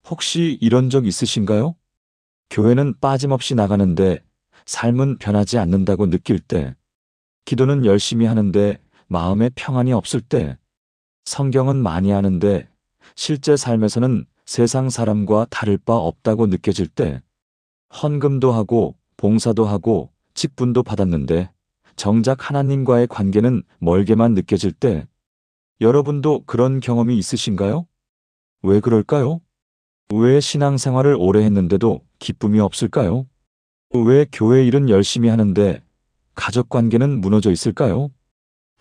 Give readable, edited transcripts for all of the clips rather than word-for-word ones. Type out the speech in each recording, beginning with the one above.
혹시 이런 적 있으신가요? 교회는 빠짐없이 나가는데 삶은 변하지 않는다고 느낄 때, 기도는 열심히 하는데 마음에 평안이 없을 때, 성경은 많이 하는데 실제 삶에서는 세상 사람과 다를 바 없다고 느껴질 때, 헌금도 하고 봉사도 하고 직분도 받았는데 정작 하나님과의 관계는 멀게만 느껴질 때, 여러분도 그런 경험이 있으신가요? 왜 그럴까요? 왜 신앙생활을 오래 했는데도 기쁨이 없을까요? 왜 교회 일은 열심히 하는데 가족 관계는 무너져 있을까요?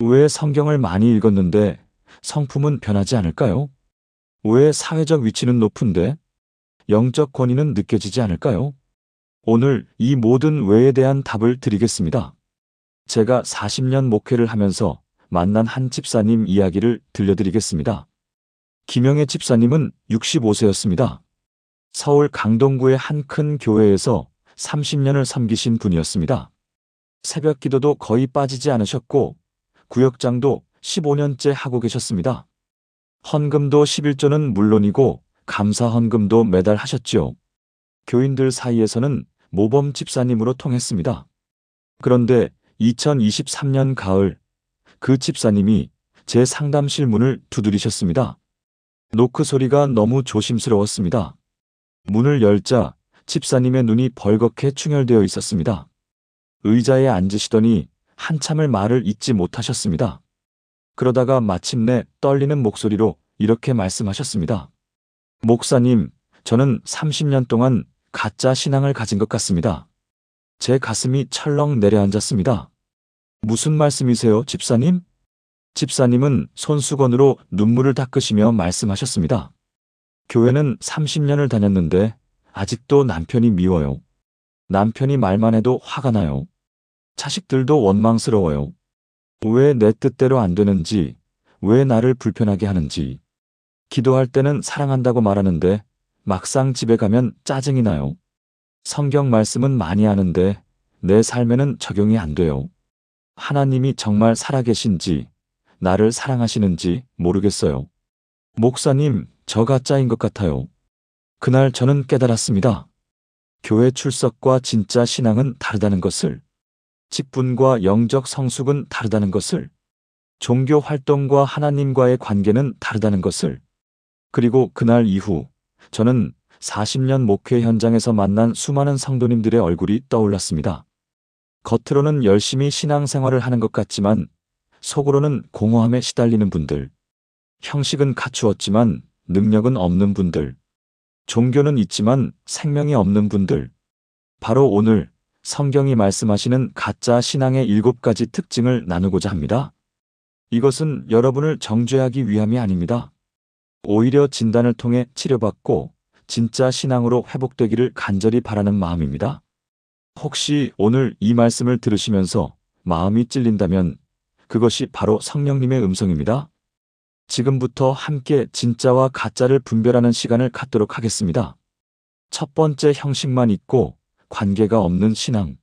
왜 성경을 많이 읽었는데 성품은 변하지 않을까요? 왜 사회적 위치는 높은데 영적 권위는 느껴지지 않을까요? 오늘 이 모든 왜에 대한 답을 드리겠습니다. 제가 40년 목회를 하면서 만난 한 집사님 이야기를 들려드리겠습니다. 김영애 집사님은 65세였습니다. 서울 강동구의 한 큰 교회에서 30년을 섬기신 분이었습니다. 새벽 기도도 거의 빠지지 않으셨고 구역장도 15년째 하고 계셨습니다. 헌금도 11조는 물론이고 감사 헌금도 매달 하셨지요. 교인들 사이에서는 모범 집사님으로 통했습니다. 그런데 2023년 가을 그 집사님이 제 상담실 문을 두드리셨습니다. 노크 소리가 너무 조심스러웠습니다. 문을 열자 집사님의 눈이 벌겋게 충혈되어 있었습니다. 의자에 앉으시더니 한참을 말을 잇지 못하셨습니다. 그러다가 마침내 떨리는 목소리로 이렇게 말씀하셨습니다. 목사님, 저는 30년 동안 가짜 신앙을 가진 것 같습니다. 제 가슴이 철렁 내려앉았습니다. 무슨 말씀이세요, 집사님? 집사님은 손수건으로 눈물을 닦으시며 말씀하셨습니다. 교회는 30년을 다녔는데 아직도 남편이 미워요. 남편이 말만 해도 화가 나요. 자식들도 원망스러워요. 왜 내 뜻대로 안 되는지, 왜 나를 불편하게 하는지. 기도할 때는 사랑한다고 말하는데 막상 집에 가면 짜증이 나요. 성경 말씀은 많이 하는데 내 삶에는 적용이 안 돼요. 하나님이 정말 살아계신지, 나를 사랑하시는지 모르겠어요. 목사님, 저 가짜인 것 같아요. 그날 저는 깨달았습니다. 교회 출석과 진짜 신앙은 다르다는 것을, 직분과 영적 성숙은 다르다는 것을, 종교 활동과 하나님과의 관계는 다르다는 것을. 그리고 그날 이후 저는 40년 목회 현장에서 만난 수많은 성도님들의 얼굴이 떠올랐습니다. 겉으로는 열심히 신앙생활을 하는 것 같지만 속으로는 공허함에 시달리는 분들, 형식은 갖추었지만 능력은 없는 분들, 종교는 있지만 생명이 없는 분들. 바로 오늘 성경이 말씀하시는 가짜 신앙의 7가지 특징을 나누고자 합니다. 이것은 여러분을 정죄하기 위함이 아닙니다. 오히려 진단을 통해 치료받고 진짜 신앙으로 회복되기를 간절히 바라는 마음입니다. 혹시 오늘 이 말씀을 들으시면서 마음이 찔린다면 그것이 바로 성령님의 음성입니다. 지금부터 함께 진짜와 가짜를 분별하는 시간을 갖도록 하겠습니다. 첫 번째, 형식만 있고 관계가 없는 신앙.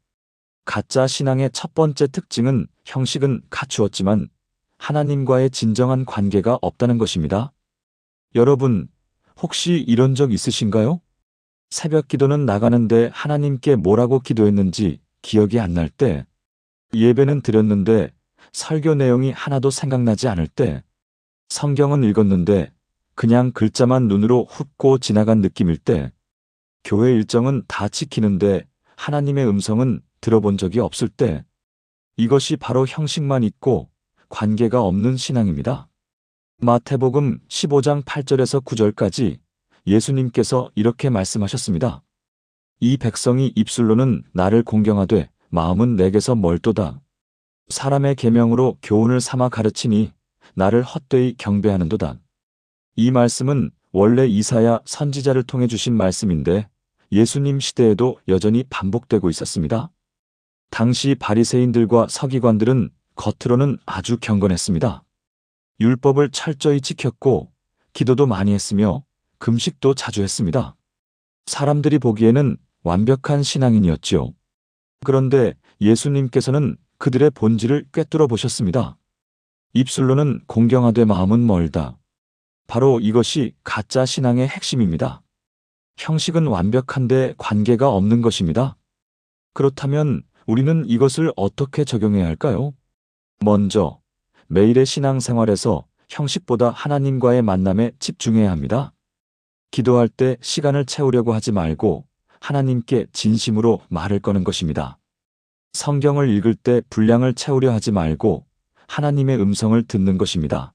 가짜 신앙의 첫 번째 특징은 형식은 갖추었지만 하나님과의 진정한 관계가 없다는 것입니다. 여러분, 혹시 이런 적 있으신가요? 새벽 기도는 나가는데 하나님께 뭐라고 기도했는지 기억이 안 날 때, 예배는 드렸는데 설교 내용이 하나도 생각나지 않을 때, 성경은 읽었는데 그냥 글자만 눈으로 훑고 지나간 느낌일 때, 교회 일정은 다 지키는데 하나님의 음성은 들어본 적이 없을 때, 이것이 바로 형식만 있고 관계가 없는 신앙입니다. 마태복음 15장 8절에서 9절까지 예수님께서 이렇게 말씀하셨습니다. 이 백성이 입술로는 나를 공경하되 마음은 내게서 멀도다. 사람의 계명으로 교훈을 삼아 가르치니 나를 헛되이 경배하는도다. 이 말씀은 원래 이사야 선지자를 통해 주신 말씀인데 예수님 시대에도 여전히 반복되고 있었습니다. 당시 바리새인들과 서기관들은 겉으로는 아주 경건했습니다. 율법을 철저히 지켰고 기도도 많이 했으며 금식도 자주 했습니다. 사람들이 보기에는 완벽한 신앙인이었지요. 그런데 예수님께서는 그들의 본질을 꿰뚫어 보셨습니다. 입술로는 공경하되 마음은 멀다. 바로 이것이 가짜 신앙의 핵심입니다. 형식은 완벽한데 관계가 없는 것입니다. 그렇다면 우리는 이것을 어떻게 적용해야 할까요? 먼저, 매일의 신앙생활에서 형식보다 하나님과의 만남에 집중해야 합니다. 기도할 때 시간을 채우려고 하지 말고 하나님께 진심으로 말을 거는 것입니다. 성경을 읽을 때 분량을 채우려 하지 말고 하나님의 음성을 듣는 것입니다.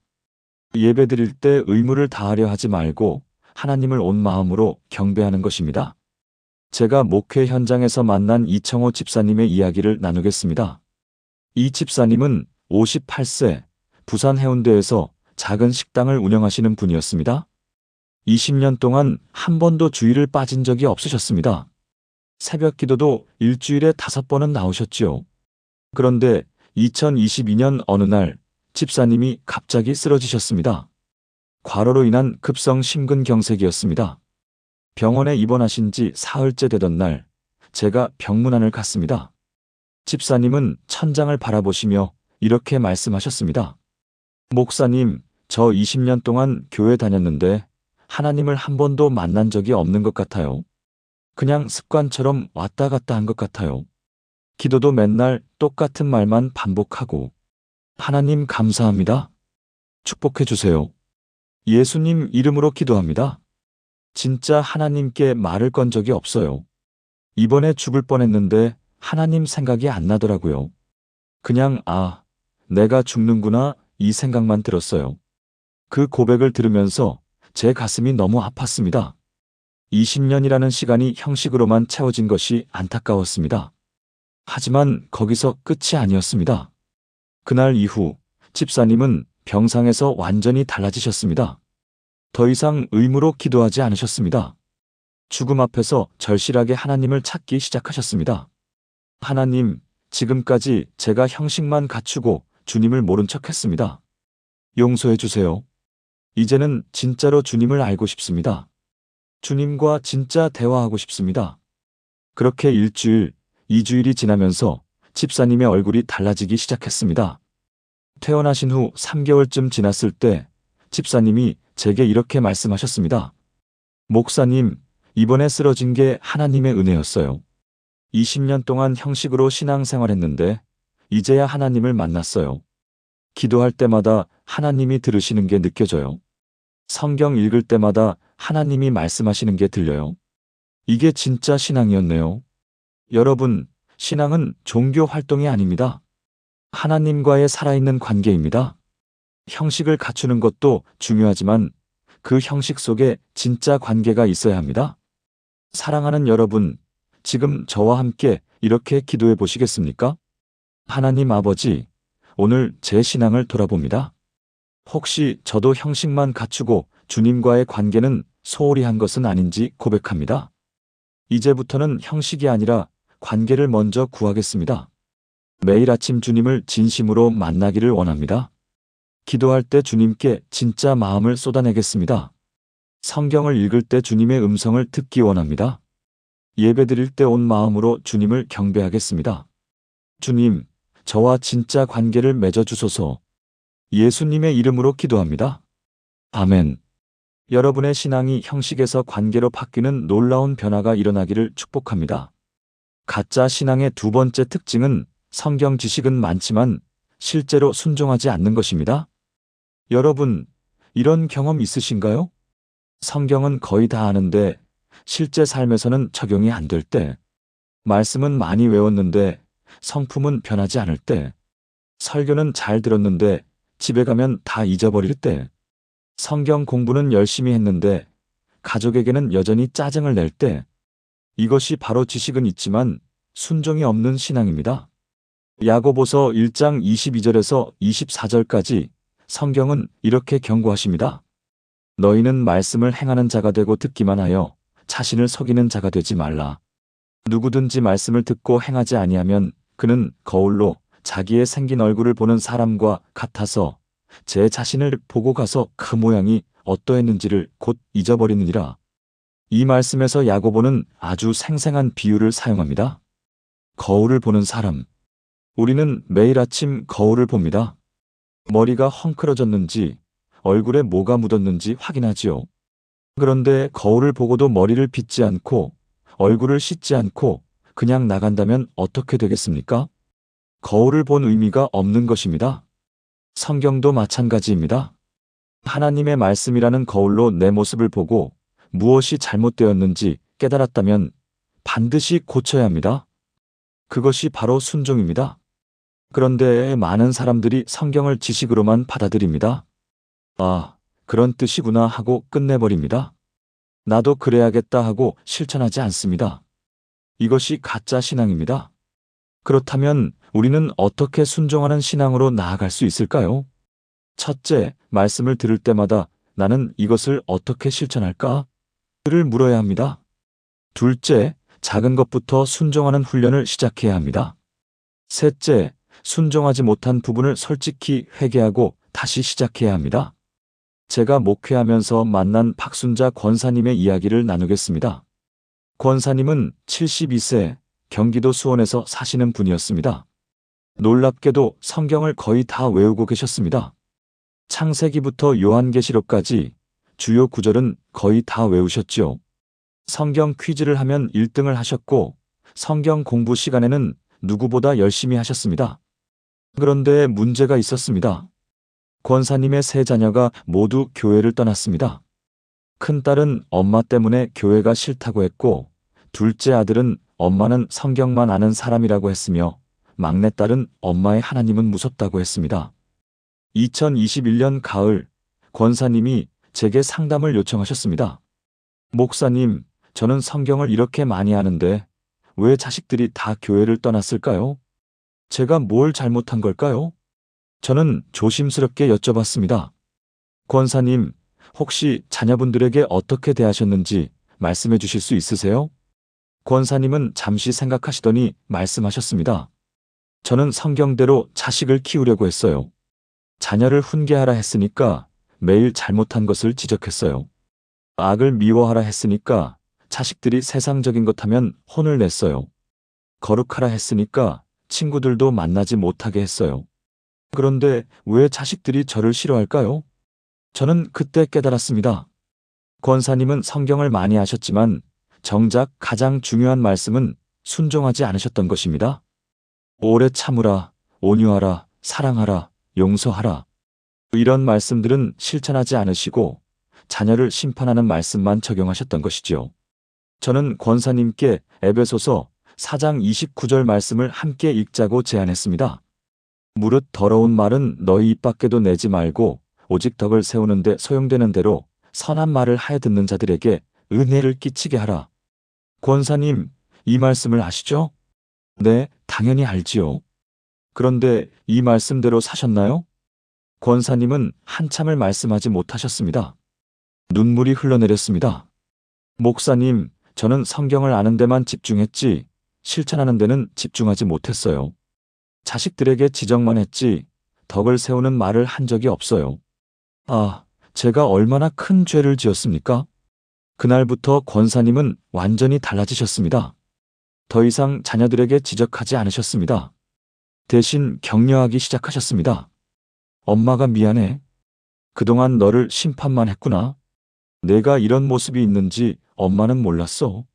예배드릴 때 의무를 다하려 하지 말고 하나님을 온 마음으로 경배하는 것입니다. 제가 목회 현장에서 만난 이청호 집사님의 이야기를 나누겠습니다. 이 집사님은 58세, 부산 해운대에서 작은 식당을 운영하시는 분이었습니다. 20년 동안 한 번도 주일을 빠진 적이 없으셨습니다. 새벽 기도도 일주일에 5번은 나오셨지요. 그런데 2022년 어느 날 집사님이 갑자기 쓰러지셨습니다. 과로로 인한 급성 심근경색이었습니다. 병원에 입원하신 지 사흘째 되던 날 제가 병문안을 갔습니다. 집사님은 천장을 바라보시며 이렇게 말씀하셨습니다. 목사님, 저 20년 동안 교회 다녔는데 하나님을 한 번도 만난 적이 없는 것 같아요. 그냥 습관처럼 왔다 갔다 한 것 같아요. 기도도 맨날 똑같은 말만 반복하고. 하나님 감사합니다. 축복해 주세요. 예수님 이름으로 기도합니다. 진짜 하나님께 말을 건 적이 없어요. 이번에 죽을 뻔했는데 하나님 생각이 안 나더라고요. 그냥 내가 죽는구나 이 생각만 들었어요. 그 고백을 들으면서 제 가슴이 너무 아팠습니다. 20년이라는 시간이 형식으로만 채워진 것이 안타까웠습니다. 하지만 거기서 끝이 아니었습니다. 그날 이후 집사님은 병상에서 완전히 달라지셨습니다. 더 이상 의무로 기도하지 않으셨습니다. 죽음 앞에서 절실하게 하나님을 찾기 시작하셨습니다. 하나님, 지금까지 제가 형식만 갖추고 주님을 모른 척했습니다. 용서해 주세요. 이제는 진짜로 주님을 알고 싶습니다. 주님과 진짜 대화하고 싶습니다. 그렇게 일주일, 2주일이 지나면서 집사님의 얼굴이 달라지기 시작했습니다. 퇴원하신 후 3개월쯤 지났을 때 집사님이 제게 이렇게 말씀하셨습니다. 목사님, 이번에 쓰러진 게 하나님의 은혜였어요. 20년 동안 형식으로 신앙생활했는데 이제야 하나님을 만났어요. 기도할 때마다 하나님이 들으시는 게 느껴져요. 성경 읽을 때마다 하나님이 말씀하시는 게 들려요. 이게 진짜 신앙이었네요. 여러분, 신앙은 종교 활동이 아닙니다. 하나님과의 살아있는 관계입니다. 형식을 갖추는 것도 중요하지만 그 형식 속에 진짜 관계가 있어야 합니다. 사랑하는 여러분, 지금 저와 함께 이렇게 기도해 보시겠습니까? 하나님 아버지, 오늘 제 신앙을 돌아봅니다. 혹시 저도 형식만 갖추고 주님과의 관계는 소홀히 한 것은 아닌지 고백합니다. 이제부터는 형식이 아니라 관계를 먼저 구하겠습니다. 매일 아침 주님을 진심으로 만나기를 원합니다. 기도할 때 주님께 진짜 마음을 쏟아내겠습니다. 성경을 읽을 때 주님의 음성을 듣기 원합니다. 예배드릴 때 온 마음으로 주님을 경배하겠습니다. 주님, 저와 진짜 관계를 맺어주소서. 예수님의 이름으로 기도합니다. 아멘. 여러분의 신앙이 형식에서 관계로 바뀌는 놀라운 변화가 일어나기를 축복합니다. 가짜 신앙의 두 번째 특징은 성경 지식은 많지만 실제로 순종하지 않는 것입니다. 여러분, 이런 경험 있으신가요? 성경은 거의 다 아는데 실제 삶에서는 적용이 안 될 때, 말씀은 많이 외웠는데 성품은 변하지 않을 때, 설교는 잘 들었는데 집에 가면 다 잊어버릴 때, 성경 공부는 열심히 했는데 가족에게는 여전히 짜증을 낼 때, 이것이 바로 지식은 있지만 순종이 없는 신앙입니다. 야고보서 1장 22절에서 24절까지 성경은 이렇게 경고하십니다. 너희는 말씀을 행하는 자가 되고 듣기만 하여 자신을 속이는 자가 되지 말라. 누구든지 말씀을 듣고 행하지 아니하면 그는 거울로 자기의 생긴 얼굴을 보는 사람과 같아서 제 자신을 보고 가서 그 모양이 어떠했는지를 곧 잊어버리느니라. 이 말씀에서 야고보는 아주 생생한 비유를 사용합니다. 거울을 보는 사람. 우리는 매일 아침 거울을 봅니다. 머리가 헝클어졌는지, 얼굴에 뭐가 묻었는지 확인하지요. 그런데 거울을 보고도 머리를 빗지 않고 얼굴을 씻지 않고 그냥 나간다면 어떻게 되겠습니까? 거울을 본 의미가 없는 것입니다. 성경도 마찬가지입니다. 하나님의 말씀이라는 거울로 내 모습을 보고 무엇이 잘못되었는지 깨달았다면 반드시 고쳐야 합니다. 그것이 바로 순종입니다. 그런데 많은 사람들이 성경을 지식으로만 받아들입니다. 아, 그런 뜻이구나 하고 끝내버립니다. 나도 그래야겠다 하고 실천하지 않습니다. 이것이 가짜 신앙입니다. 그렇다면 우리는 어떻게 순종하는 신앙으로 나아갈 수 있을까요? 첫째, 말씀을 들을 때마다 나는 이것을 어떻게 실천할까? 를 물어야 합니다. 둘째, 작은 것부터 순종하는 훈련을 시작해야 합니다. 셋째, 순종하지 못한 부분을 솔직히 회개하고 다시 시작해야 합니다. 제가 목회하면서 만난 박순자 권사님의 이야기를 나누겠습니다. 권사님은 72세 경기도 수원에서 사시는 분이었습니다. 놀랍게도 성경을 거의 다 외우고 계셨습니다. 창세기부터 요한계시록까지 주요 구절은 거의 다 외우셨지요. 성경 퀴즈를 하면 1등을 하셨고 성경 공부 시간에는 누구보다 열심히 하셨습니다. 그런데 문제가 있었습니다. 권사님의 세 자녀가 모두 교회를 떠났습니다. 큰딸은 엄마 때문에 교회가 싫다고 했고 둘째 아들은 엄마는 성경만 아는 사람이라고 했으며 막내딸은 엄마의 하나님은 무섭다고 했습니다. 2021년 가을 권사님이 제게 상담을 요청하셨습니다. 목사님, 저는 성경을 이렇게 많이 아는데 왜 자식들이 다 교회를 떠났을까요? 제가 뭘 잘못한 걸까요? 저는 조심스럽게 여쭤봤습니다. 권사님, 혹시 자녀분들에게 어떻게 대하셨는지 말씀해 주실 수 있으세요? 권사님은 잠시 생각하시더니 말씀하셨습니다. 저는 성경대로 자식을 키우려고 했어요. 자녀를 훈계하라 했으니까 매일 잘못한 것을 지적했어요. 악을 미워하라 했으니까 자식들이 세상적인 것 하면 혼을 냈어요. 거룩하라 했으니까 친구들도 만나지 못하게 했어요. 그런데 왜 자식들이 저를 싫어할까요? 저는 그때 깨달았습니다. 권사님은 성경을 많이 아셨지만 정작 가장 중요한 말씀은 순종하지 않으셨던 것입니다. 오래 참으라, 온유하라, 사랑하라, 용서하라. 이런 말씀들은 실천하지 않으시고 자녀를 심판하는 말씀만 적용하셨던 것이지요. 저는 권사님께 에베소서 4장 29절 말씀을 함께 읽자고 제안했습니다. 무릇 더러운 말은 너희 입 밖에도 내지 말고 오직 덕을 세우는 데 소용되는 대로 선한 말을 하여 듣는 자들에게 은혜를 끼치게 하라. 권사님, 이 말씀을 아시죠? 네, 당연히 알지요. 그런데 이 말씀대로 사셨나요? 권사님은 한참을 말씀하지 못하셨습니다. 눈물이 흘러내렸습니다. 목사님, 저는 성경을 아는 데만 집중했지 실천하는 데는 집중하지 못했어요. 자식들에게 지적만 했지 덕을 세우는 말을 한 적이 없어요. 아, 제가 얼마나 큰 죄를 지었습니까? 그날부터 권사님은 완전히 달라지셨습니다. 더 이상 자녀들에게 지적하지 않으셨습니다. 대신 격려하기 시작하셨습니다. 엄마가 미안해. 그동안 너를 심판만 했구나. 내가 이런 모습이 있는지 엄마는 몰랐어.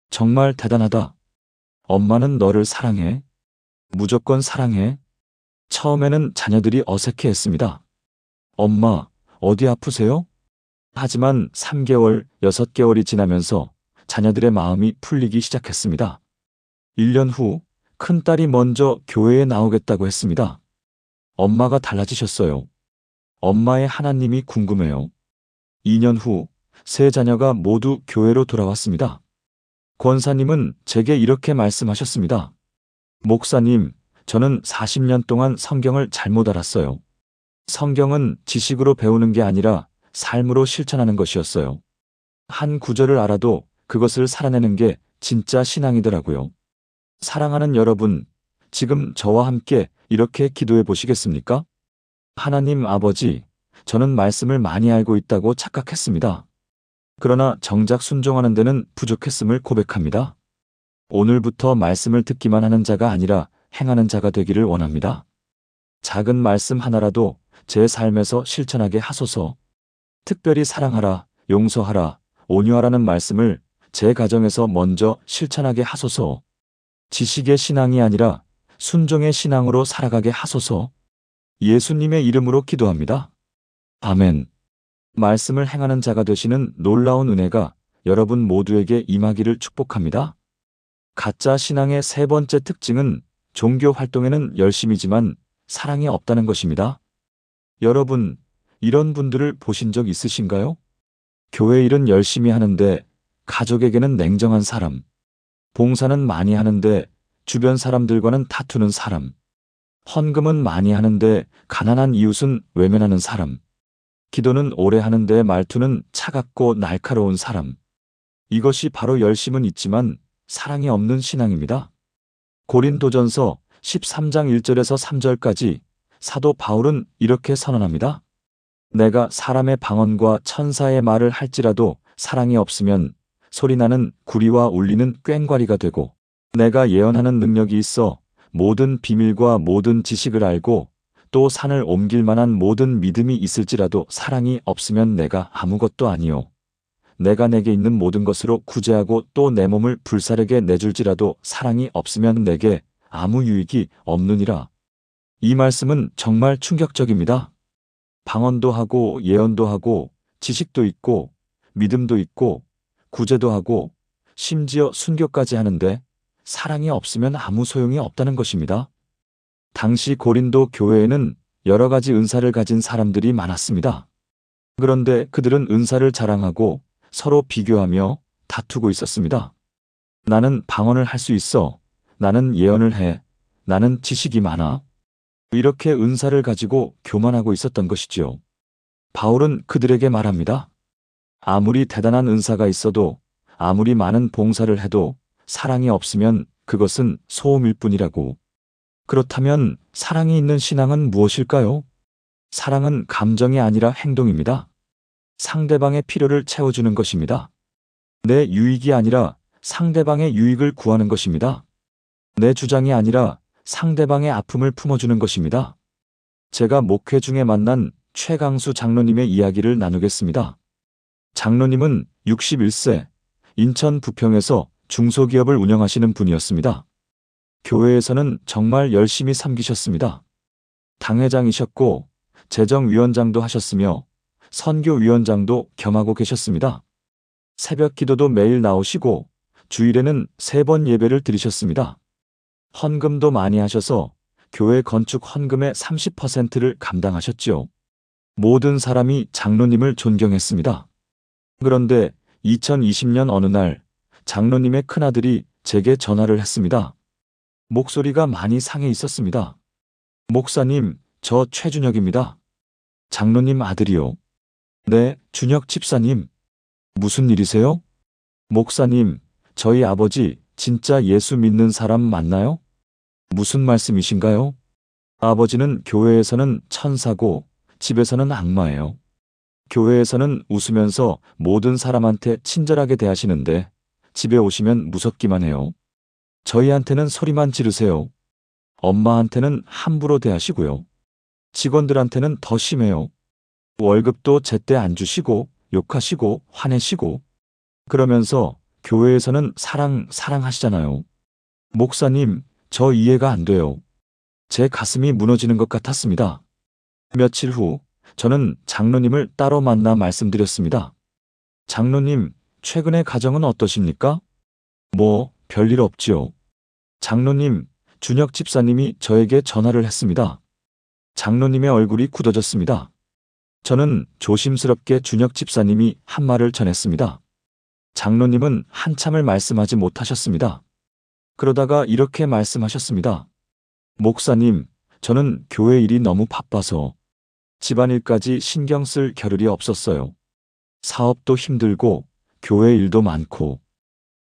정말 대단하다. 엄마는 너를 사랑해. 무조건 사랑해. 처음에는 자녀들이 어색해했습니다. 엄마, 어디 아프세요? 하지만 3개월, 6개월이 지나면서 자녀들의 마음이 풀리기 시작했습니다. 1년 후 큰딸이 먼저 교회에 나오겠다고 했습니다. 엄마가 달라지셨어요. 엄마의 하나님이 궁금해요. 2년 후 세 자녀가 모두 교회로 돌아왔습니다. 권사님은 제게 이렇게 말씀하셨습니다. 목사님, 저는 40년 동안 성경을 잘못 알았어요. 성경은 지식으로 배우는 게 아니라 삶으로 실천하는 것이었어요. 한 구절을 알아도 그것을 살아내는 게 진짜 신앙이더라고요. 사랑하는 여러분, 지금 저와 함께 이렇게 기도해 보시겠습니까? 하나님 아버지, 저는 말씀을 많이 알고 있다고 착각했습니다. 그러나 정작 순종하는 데는 부족했음을 고백합니다. 오늘부터 말씀을 듣기만 하는 자가 아니라 행하는 자가 되기를 원합니다. 작은 말씀 하나라도 제 삶에서 실천하게 하소서. 특별히 사랑하라, 용서하라, 온유하라는 말씀을 제 가정에서 먼저 실천하게 하소서. 지식의 신앙이 아니라 순종의 신앙으로 살아가게 하소서. 예수님의 이름으로 기도합니다. 아멘. 말씀을 행하는 자가 되시는 놀라운 은혜가 여러분 모두에게 임하기를 축복합니다. 가짜 신앙의 세 번째 특징은 종교 활동에는 열심이지만 사랑이 없다는 것입니다. 여러분, 이런 분들을 보신 적 있으신가요? 교회 일은 열심히 하는데 가족에게는 냉정한 사람, 봉사는 많이 하는데 주변 사람들과는 다투는 사람, 헌금은 많이 하는데 가난한 이웃은 외면하는 사람, 기도는 오래 하는데 말투는 차갑고 날카로운 사람. 이것이 바로 열심은 있지만 사랑이 없는 신앙입니다. 고린도전서 13장 1절에서 3절까지 사도 바울은 이렇게 선언합니다. 내가 사람의 방언과 천사의 말을 할지라도 사랑이 없으면 소리나는 구리와 울리는 꽹과리가 되고, 내가 예언하는 능력이 있어 모든 비밀과 모든 지식을 알고 또 산을 옮길 만한 모든 믿음이 있을지라도 사랑이 없으면 내가 아무것도 아니요. 내가 내게 있는 모든 것으로 구제하고 또 내 몸을 불사르게 내줄지라도 사랑이 없으면 내게 아무 유익이 없느니라. 이 말씀은 정말 충격적입니다. 방언도 하고 예언도 하고 지식도 있고 믿음도 있고 구제도 하고 심지어 순교까지 하는데 사랑이 없으면 아무 소용이 없다는 것입니다. 당시 고린도 교회에는 여러 가지 은사를 가진 사람들이 많았습니다. 그런데 그들은 은사를 자랑하고 서로 비교하며 다투고 있었습니다. 나는 방언을 할 수 있어. 나는 예언을 해. 나는 지식이 많아. 이렇게 은사를 가지고 교만하고 있었던 것이지요. 바울은 그들에게 말합니다. 아무리 대단한 은사가 있어도, 아무리 많은 봉사를 해도 사랑이 없으면 그것은 소음일 뿐이라고. 그렇다면 사랑이 있는 신앙은 무엇일까요? 사랑은 감정이 아니라 행동입니다. 상대방의 필요를 채워주는 것입니다. 내 유익이 아니라 상대방의 유익을 구하는 것입니다. 내 주장이 아니라 상대방의 아픔을 품어주는 것입니다. 제가 목회 중에 만난 최강수 장로님의 이야기를 나누겠습니다. 장로님은 61세, 인천 부평에서 중소기업을 운영하시는 분이었습니다. 교회에서는 정말 열심히 섬기셨습니다. 당회장이셨고 재정위원장도 하셨으며 선교위원장도 겸하고 계셨습니다. 새벽 기도도 매일 나오시고 주일에는 3번 예배를 드리셨습니다. 헌금도 많이 하셔서 교회 건축 헌금의 30%를 감당하셨지요. 모든 사람이 장로님을 존경했습니다. 그런데 2020년 어느 날 장로님의 큰아들이 제게 전화를 했습니다. 목소리가 많이 상해 있었습니다. 목사님, 저 최준혁입니다. 장로님 아들이요. 네, 준혁 집사님. 무슨 일이세요? 목사님, 저희 아버지 진짜 예수 믿는 사람 맞나요? 무슨 말씀이신가요? 아버지는 교회에서는 천사고 집에서는 악마예요. 교회에서는 웃으면서 모든 사람한테 친절하게 대하시는데 집에 오시면 무섭기만 해요. 저희한테는 소리만 지르세요. 엄마한테는 함부로 대하시고요. 직원들한테는 더 심해요. 월급도 제때 안 주시고 욕하시고 화내시고. 그러면서 교회에서는 사랑하시잖아요. 목사님, 저 이해가 안 돼요. 제 가슴이 무너지는 것 같았습니다. 며칠 후 저는 장로님을 따로 만나 말씀드렸습니다. 장로님, 최근에 가정은 어떠십니까? 뭐, 별일 없지요. 장로님, 준혁 집사님이 저에게 전화를 했습니다. 장로님의 얼굴이 굳어졌습니다. 저는 조심스럽게 준혁 집사님이 한 말을 전했습니다. 장로님은 한참을 말씀하지 못하셨습니다. 그러다가 이렇게 말씀하셨습니다. 목사님, 저는 교회 일이 너무 바빠서 집안일까지 신경 쓸 겨를이 없었어요. 사업도 힘들고 교회 일도 많고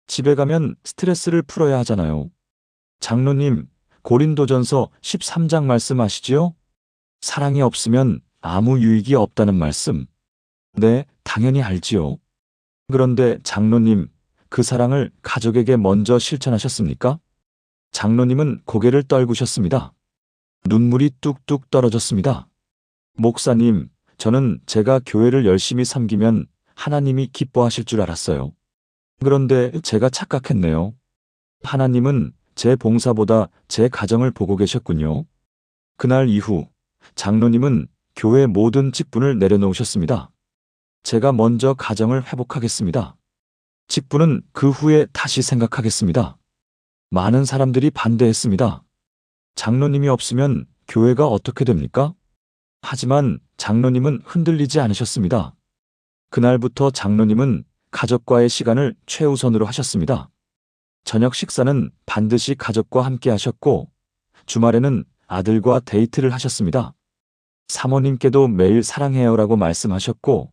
집에 가면 스트레스를 풀어야 하잖아요. 장로님, 고린도전서 13장 말씀 아시지요? 사랑이 없으면 아무 유익이 없다는 말씀. 네, 당연히 알지요. 그런데 장로님, 그 사랑을 가족에게 먼저 실천하셨습니까? 장로님은 고개를 떨구셨습니다. 눈물이 뚝뚝 떨어졌습니다. 목사님, 저는 제가 교회를 열심히 섬기면 하나님이 기뻐하실 줄 알았어요. 그런데 제가 착각했네요. 하나님은 제 봉사보다 제 가정을 보고 계셨군요. 그날 이후 장로님은 교회 모든 직분을 내려놓으셨습니다. 제가 먼저 가정을 회복하겠습니다. 직분은 그 후에 다시 생각하겠습니다. 많은 사람들이 반대했습니다. 장로님이 없으면 교회가 어떻게 됩니까? 하지만 장로님은 흔들리지 않으셨습니다. 그날부터 장로님은 가족과의 시간을 최우선으로 하셨습니다. 저녁 식사는 반드시 가족과 함께 하셨고, 주말에는 아들과 데이트를 하셨습니다. 사모님께도 매일 사랑해요라고 말씀하셨고,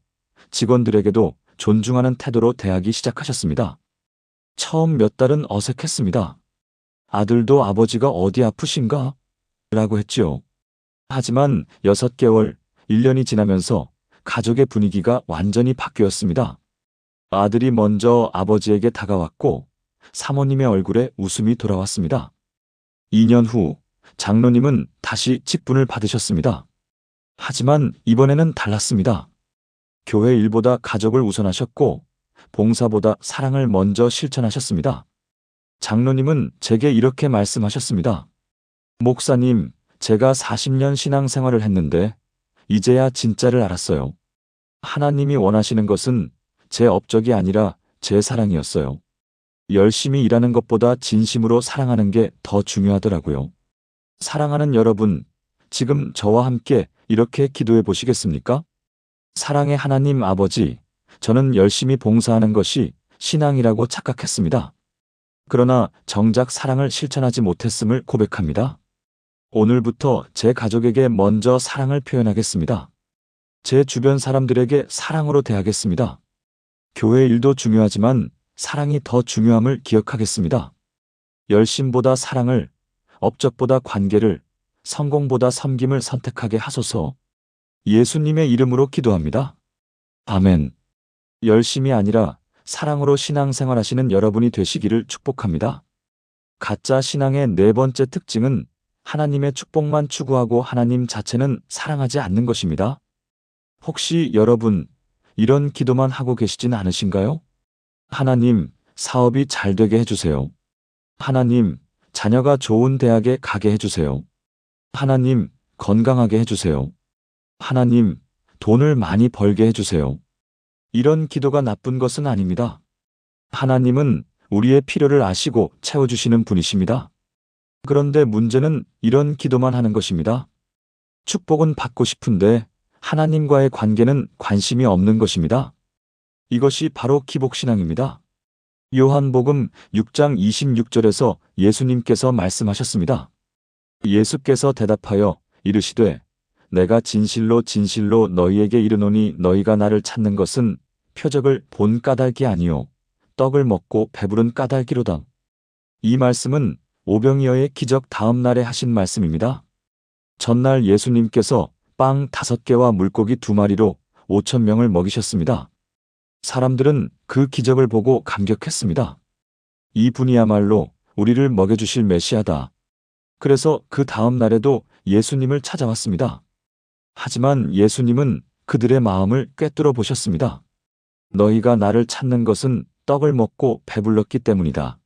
직원들에게도 존중하는 태도로 대하기 시작하셨습니다. 처음 몇 달은 어색했습니다. 아들도 아버지가 어디 아프신가? 라고 했지요. 하지만 6개월, 1년이 지나면서 가족의 분위기가 완전히 바뀌었습니다. 아들이 먼저 아버지에게 다가왔고 사모님의 얼굴에 웃음이 돌아왔습니다. 2년 후 장로님은 다시 직분을 받으셨습니다. 하지만 이번에는 달랐습니다. 교회 일보다 가족을 우선하셨고 봉사보다 사랑을 먼저 실천하셨습니다. 장로님은 제게 이렇게 말씀하셨습니다. 목사님, 제가 40년 신앙생활을 했는데 이제야 진짜를 알았어요. 하나님이 원하시는 것은 제 업적이 아니라 제 사랑이었어요. 열심히 일하는 것보다 진심으로 사랑하는 게 더 중요하더라고요. 사랑하는 여러분, 지금 저와 함께 이렇게 기도해 보시겠습니까? 사랑의 하나님 아버지, 저는 열심히 봉사하는 것이 신앙이라고 착각했습니다. 그러나 정작 사랑을 실천하지 못했음을 고백합니다. 오늘부터 제 가족에게 먼저 사랑을 표현하겠습니다. 제 주변 사람들에게 사랑으로 대하겠습니다. 교회 일도 중요하지만 사랑이 더 중요함을 기억하겠습니다. 열심보다 사랑을, 업적보다 관계를, 성공보다 섬김을 선택하게 하소서. 예수님의 이름으로 기도합니다. 아멘. 열심이 아니라 사랑으로 신앙생활하시는 여러분이 되시기를 축복합니다. 가짜 신앙의 네 번째 특징은 하나님의 축복만 추구하고 하나님 자체는 사랑하지 않는 것입니다. 혹시 여러분, 이런 기도만 하고 계시진 않으신가요? 하나님, 사업이 잘 되게 해주세요. 하나님, 자녀가 좋은 대학에 가게 해주세요. 하나님, 건강하게 해주세요. 하나님, 돈을 많이 벌게 해주세요. 이런 기도가 나쁜 것은 아닙니다. 하나님은 우리의 필요를 아시고 채워주시는 분이십니다. 그런데 문제는 이런 기도만 하는 것입니다. 축복은 받고 싶은데 하나님과의 관계는 관심이 없는 것입니다. 이것이 바로 기복신앙입니다. 요한복음 6장 26절에서 예수님께서 말씀하셨습니다. 예수께서 대답하여 이르시되 내가 진실로 진실로 너희에게 이르노니 너희가 나를 찾는 것은 표적을 본 까닭이 아니요 떡을 먹고 배부른 까닭이로다. 이 말씀은 오병이어의 기적 다음 날에 하신 말씀입니다. 전날 예수님께서 빵 5개와 물고기 2마리로 5,000명을 먹이셨습니다. 사람들은 그 기적을 보고 감격했습니다. 이분이야말로 우리를 먹여주실 메시아다. 그래서 그 다음 날에도 예수님을 찾아왔습니다. 하지만 예수님은 그들의 마음을 꿰뚫어 보셨습니다. 너희가 나를 찾는 것은 떡을 먹고 배불렀기 때문이다.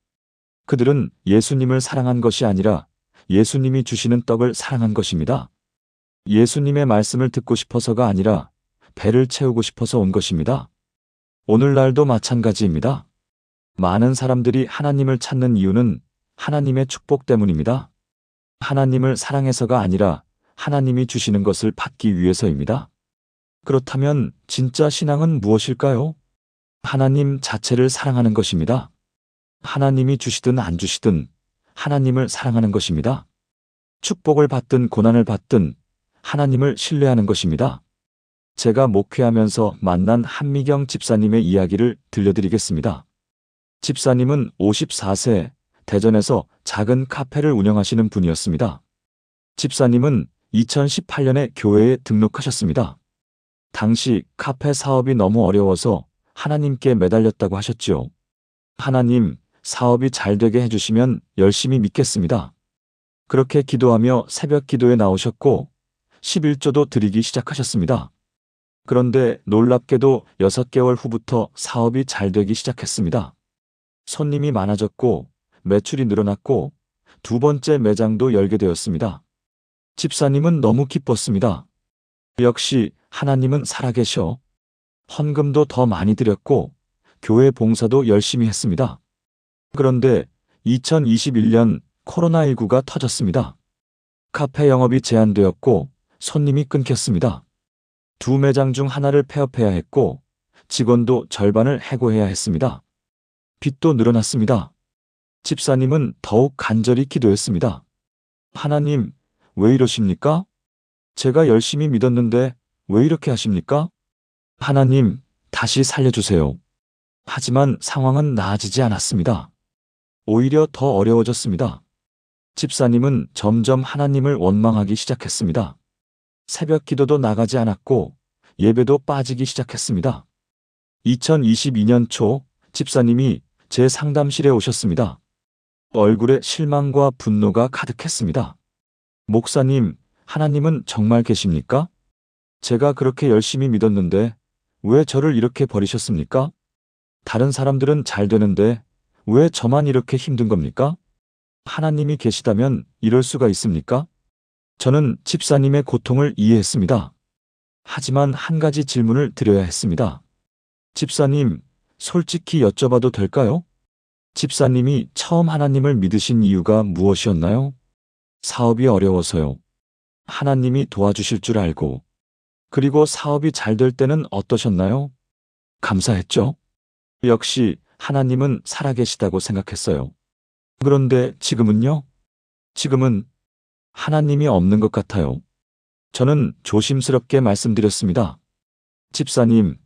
그들은 예수님을 사랑한 것이 아니라 예수님이 주시는 떡을 사랑한 것입니다. 예수님의 말씀을 듣고 싶어서가 아니라 배를 채우고 싶어서 온 것입니다. 오늘날도 마찬가지입니다. 많은 사람들이 하나님을 찾는 이유는 하나님의 축복 때문입니다. 하나님을 사랑해서가 아니라 하나님이 주시는 것을 받기 위해서입니다. 그렇다면 진짜 신앙은 무엇일까요? 하나님 자체를 사랑하는 것입니다. 하나님이 주시든 안 주시든 하나님을 사랑하는 것입니다. 축복을 받든 고난을 받든 하나님을 신뢰하는 것입니다. 제가 목회하면서 만난 한미경 집사님의 이야기를 들려드리겠습니다. 집사님은 54세 대전에서 작은 카페를 운영하시는 분이었습니다. 집사님은 2018년에 교회에 등록하셨습니다. 당시 카페 사업이 너무 어려워서 하나님께 매달렸다고 하셨지요. 하나님, 사업이 잘 되게 해주시면 열심히 믿겠습니다. 그렇게 기도하며 새벽 기도에 나오셨고 11조도 드리기 시작하셨습니다. 그런데 놀랍게도 6개월 후부터 사업이 잘 되기 시작했습니다. 손님이 많아졌고 매출이 늘어났고 두 번째 매장도 열게 되었습니다. 집사님은 너무 기뻤습니다. 역시 하나님은 살아계셔. 헌금도 더 많이 드렸고 교회 봉사도 열심히 했습니다. 그런데 2021년 코로나19가 터졌습니다. 카페 영업이 제한되었고 손님이 끊겼습니다. 두 매장 중 하나를 폐업해야 했고 직원도 절반을 해고해야 했습니다. 빚도 늘어났습니다. 집사님은 더욱 간절히 기도했습니다. 하나님, 왜 이러십니까? 제가 열심히 믿었는데 왜 이렇게 하십니까? 하나님, 다시 살려주세요. 하지만 상황은 나아지지 않았습니다. 오히려 더 어려워졌습니다. 집사님은 점점 하나님을 원망하기 시작했습니다. 새벽 기도도 나가지 않았고 예배도 빠지기 시작했습니다. 2022년 초 집사님이 제 상담실에 오셨습니다. 얼굴에 실망과 분노가 가득했습니다. 목사님, 하나님은 정말 계십니까? 제가 그렇게 열심히 믿었는데 왜 저를 이렇게 버리셨습니까? 다른 사람들은 잘 되는데 왜 저만 이렇게 힘든 겁니까? 하나님이 계시다면 이럴 수가 있습니까? 저는 집사님의 고통을 이해했습니다. 하지만 한 가지 질문을 드려야 했습니다. 집사님, 솔직히 여쭤봐도 될까요? 집사님이 처음 하나님을 믿으신 이유가 무엇이었나요? 사업이 어려워서요. 하나님이 도와주실 줄 알고. 그리고 사업이 잘 될 때는 어떠셨나요? 감사했죠. 역시 하나님은 살아계시다고 생각했어요. 그런데 지금은요? 지금은 하나님이 없는 것 같아요. 저는 조심스럽게 말씀드렸습니다. 집사님,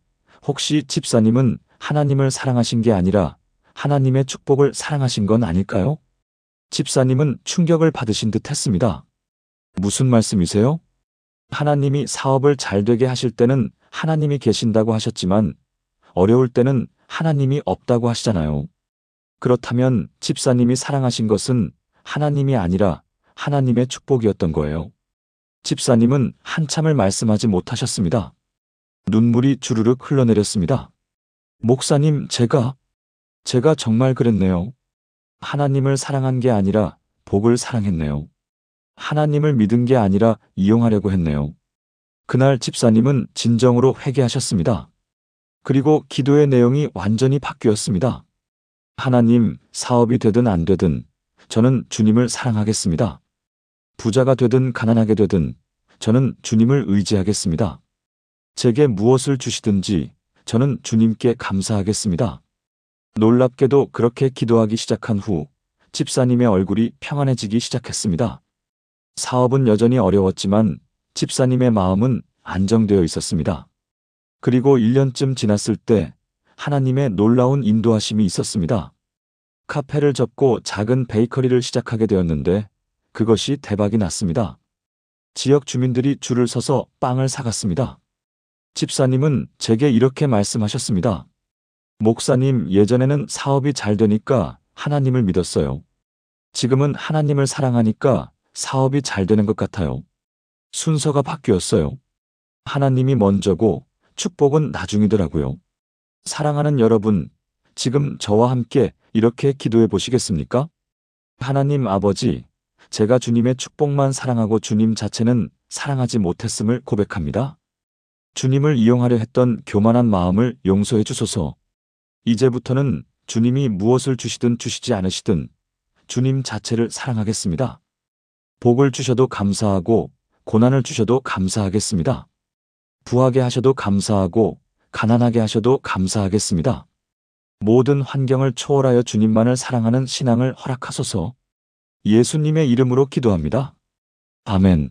혹시 집사님은 하나님을 사랑하신 게 아니라 하나님의 축복을 사랑하신 건 아닐까요? 집사님은 충격을 받으신 듯 했습니다. 무슨 말씀이세요? 하나님이 사업을 잘 되게 하실 때는 하나님이 계신다고 하셨지만 어려울 때는 하나님이 없다고 하시잖아요. 그렇다면 집사님이 사랑하신 것은 하나님이 아니라 하나님의 축복이었던 거예요. 집사님은 한참을 말씀하지 못하셨습니다. 눈물이 주르륵 흘러내렸습니다. 목사님, 제가 정말 그랬네요. 하나님을 사랑한 게 아니라 복을 사랑했네요. 하나님을 믿은 게 아니라 이용하려고 했네요. 그날 집사님은 진정으로 회개하셨습니다. 그리고 기도의 내용이 완전히 바뀌었습니다. 하나님, 사업이 되든 안 되든 저는 주님을 사랑하겠습니다. 부자가 되든 가난하게 되든 저는 주님을 의지하겠습니다. 제게 무엇을 주시든지 저는 주님께 감사하겠습니다. 놀랍게도 그렇게 기도하기 시작한 후 집사님의 얼굴이 평안해지기 시작했습니다. 사업은 여전히 어려웠지만 집사님의 마음은 안정되어 있었습니다. 그리고 1년쯤 지났을 때 하나님의 놀라운 인도하심이 있었습니다. 카페를 접고 작은 베이커리를 시작하게 되었는데 그것이 대박이 났습니다. 지역 주민들이 줄을 서서 빵을 사갔습니다. 집사님은 제게 이렇게 말씀하셨습니다. 목사님, 예전에는 사업이 잘 되니까 하나님을 믿었어요. 지금은 하나님을 사랑하니까 사업이 잘 되는 것 같아요. 순서가 바뀌었어요. 하나님이 먼저고 축복은 나중이더라고요. 사랑하는 여러분, 지금 저와 함께 이렇게 기도해 보시겠습니까? 하나님 아버지, 제가 주님의 축복만 사랑하고 주님 자체는 사랑하지 못했음을 고백합니다. 주님을 이용하려 했던 교만한 마음을 용서해 주소서. 이제부터는 주님이 무엇을 주시든 주시지 않으시든 주님 자체를 사랑하겠습니다. 복을 주셔도 감사하고 고난을 주셔도 감사하겠습니다. 부하게 하셔도 감사하고 가난하게 하셔도 감사하겠습니다. 모든 환경을 초월하여 주님만을 사랑하는 신앙을 허락하소서. 예수님의 이름으로 기도합니다. 아멘.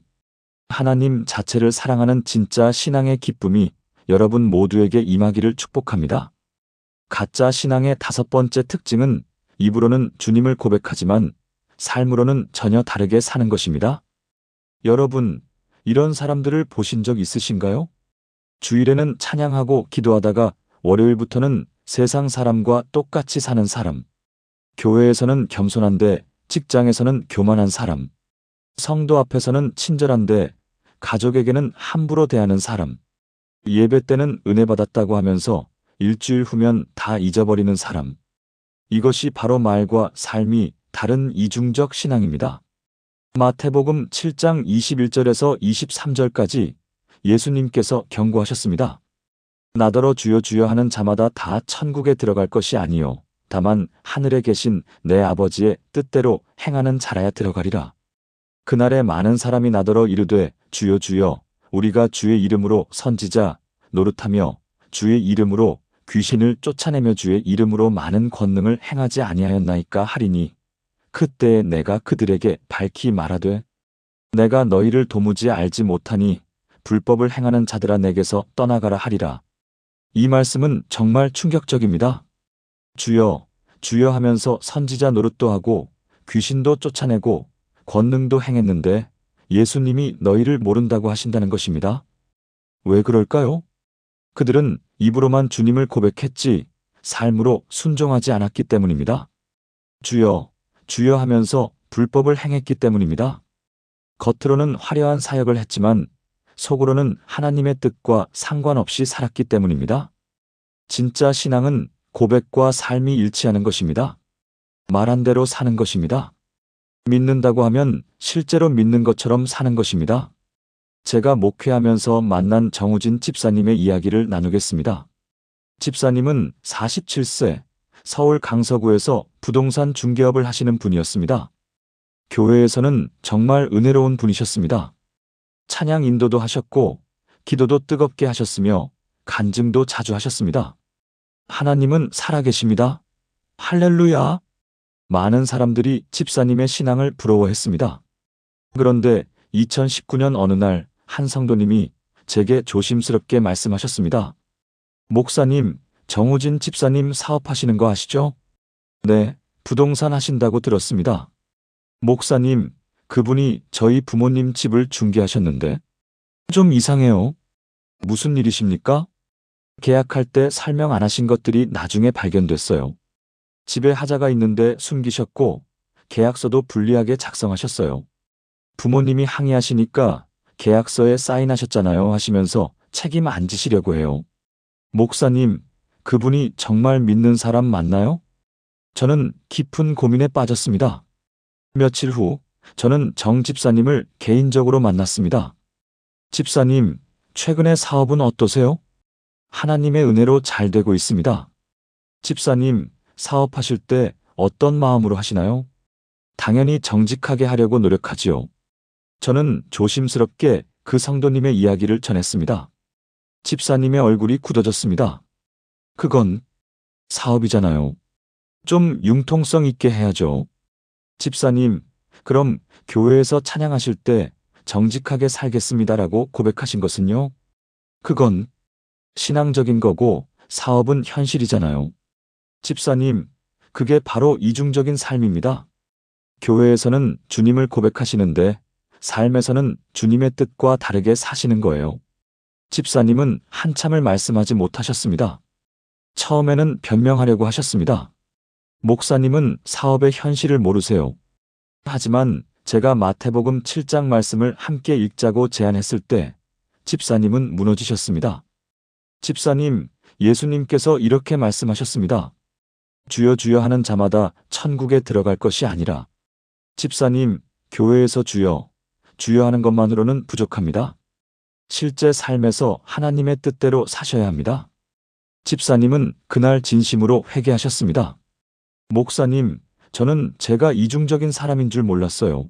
하나님 자체를 사랑하는 진짜 신앙의 기쁨이 여러분 모두에게 임하기를 축복합니다. 가짜 신앙의 5번째 특징은 입으로는 주님을 고백하지만 삶으로는 전혀 다르게 사는 것입니다. 여러분, 이런 사람들을 보신 적 있으신가요? 주일에는 찬양하고 기도하다가 월요일부터는 세상 사람과 똑같이 사는 사람. 교회에서는 겸손한데 직장에서는 교만한 사람. 성도 앞에서는 친절한데 가족에게는 함부로 대하는 사람. 예배 때는 은혜 받았다고 하면서 일주일 후면 다 잊어버리는 사람. 이것이 바로 말과 삶이 다른 이중적 신앙입니다. 마태복음 7장 21절에서 23절까지 예수님께서 경고하셨습니다. 나더러 주여 주여 하는 자마다 다 천국에 들어갈 것이 아니요 다만 하늘에 계신 내 아버지의 뜻대로 행하는 자라야 들어가리라. 그날에 많은 사람이 나더러 이르되 주여 주여 우리가 주의 이름으로 선지자 노릇하며 주의 이름으로 귀신을 쫓아내며 주의 이름으로 많은 권능을 행하지 아니하였나이까 하리니 그때에 내가 그들에게 밝히 말하되 내가 너희를 도무지 알지 못하니 불법을 행하는 자들아 내게서 떠나가라 하리라. 이 말씀은 정말 충격적입니다. 주여 주여 하면서 선지자 노릇도 하고 귀신도 쫓아내고 권능도 행했는데 예수님이 너희를 모른다고 하신다는 것입니다. 왜 그럴까요? 그들은 입으로만 주님을 고백했지 삶으로 순종하지 않았기 때문입니다. 주여 주여 하면서 불법을 행했기 때문입니다. 겉으로는 화려한 사역을 했지만 속으로는 하나님의 뜻과 상관없이 살았기 때문입니다. 진짜 신앙은 고백과 삶이 일치하는 것입니다. 말한 대로 사는 것입니다. 믿는다고 하면 실제로 믿는 것처럼 사는 것입니다. 제가 목회하면서 만난 정우진 집사님의 이야기를 나누겠습니다. 집사님은 47세 서울 강서구에서 부동산 중개업을 하시는 분이었습니다. 교회에서는 정말 은혜로운 분이셨습니다. 찬양 인도도 하셨고 기도도 뜨겁게 하셨으며 간증도 자주 하셨습니다. 하나님은 살아계십니다. 할렐루야! 많은 사람들이 집사님의 신앙을 부러워했습니다. 그런데 2019년 어느 날 한 성도님이 제게 조심스럽게 말씀하셨습니다. 목사님, 정우진 집사님 사업하시는 거 아시죠? 네, 부동산 하신다고 들었습니다. 목사님, 그분이 저희 부모님 집을 중개하셨는데 좀 이상해요. 무슨 일이십니까? 계약할 때 설명 안 하신 것들이 나중에 발견됐어요. 집에 하자가 있는데 숨기셨고 계약서도 불리하게 작성하셨어요. 부모님이 항의하시니까 계약서에 사인하셨잖아요 하시면서 책임 안 지시려고 해요. 목사님, 그분이 정말 믿는 사람 맞나요? 저는 깊은 고민에 빠졌습니다. 며칠 후 저는 정 집사님을 개인적으로 만났습니다. 집사님, 최근에 사업은 어떠세요? 하나님의 은혜로 잘 되고 있습니다. 집사님, 사업하실 때 어떤 마음으로 하시나요? 당연히 정직하게 하려고 노력하지요. 저는 조심스럽게 그 성도님의 이야기를 전했습니다. 집사님의 얼굴이 굳어졌습니다. 그건 사업이잖아요. 좀 융통성 있게 해야죠. 집사님, 그럼 교회에서 찬양하실 때 정직하게 살겠습니다라고 고백하신 것은요? 그건 신앙적인 거고 사업은 현실이잖아요. 집사님, 그게 바로 이중적인 삶입니다. 교회에서는 주님을 고백하시는데 삶에서는 주님의 뜻과 다르게 사시는 거예요. 집사님은 한참을 말씀하지 못하셨습니다. 처음에는 변명하려고 하셨습니다. 목사님은 사업의 현실을 모르세요. 하지만 제가 마태복음 7장 말씀을 함께 읽자고 제안했을 때 집사님은 무너지셨습니다. 집사님, 예수님께서 이렇게 말씀하셨습니다. 주여 주여 하는 자마다 천국에 들어갈 것이 아니라. 집사님, 교회에서 주여, 주여 하는 것만으로는 부족합니다. 실제 삶에서 하나님의 뜻대로 사셔야 합니다. 집사님은 그날 진심으로 회개하셨습니다. 목사님, 저는 제가 이중적인 사람인 줄 몰랐어요.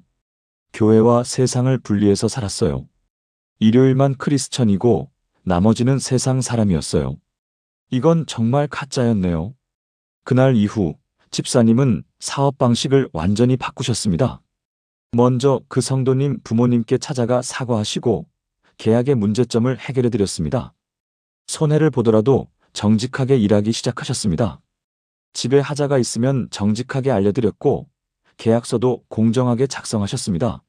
교회와 세상을 분리해서 살았어요. 일요일만 크리스천이고 나머지는 세상 사람이었어요. 이건 정말 가짜였네요. 그날 이후 집사님은 사업 방식을 완전히 바꾸셨습니다. 먼저 그 성도님 부모님께 찾아가 사과하시고 계약의 문제점을 해결해 드렸습니다. 손해를 보더라도 정직하게 일하기 시작하셨습니다. 집에 하자가 있으면 정직하게 알려드렸고 계약서도 공정하게 작성하셨습니다.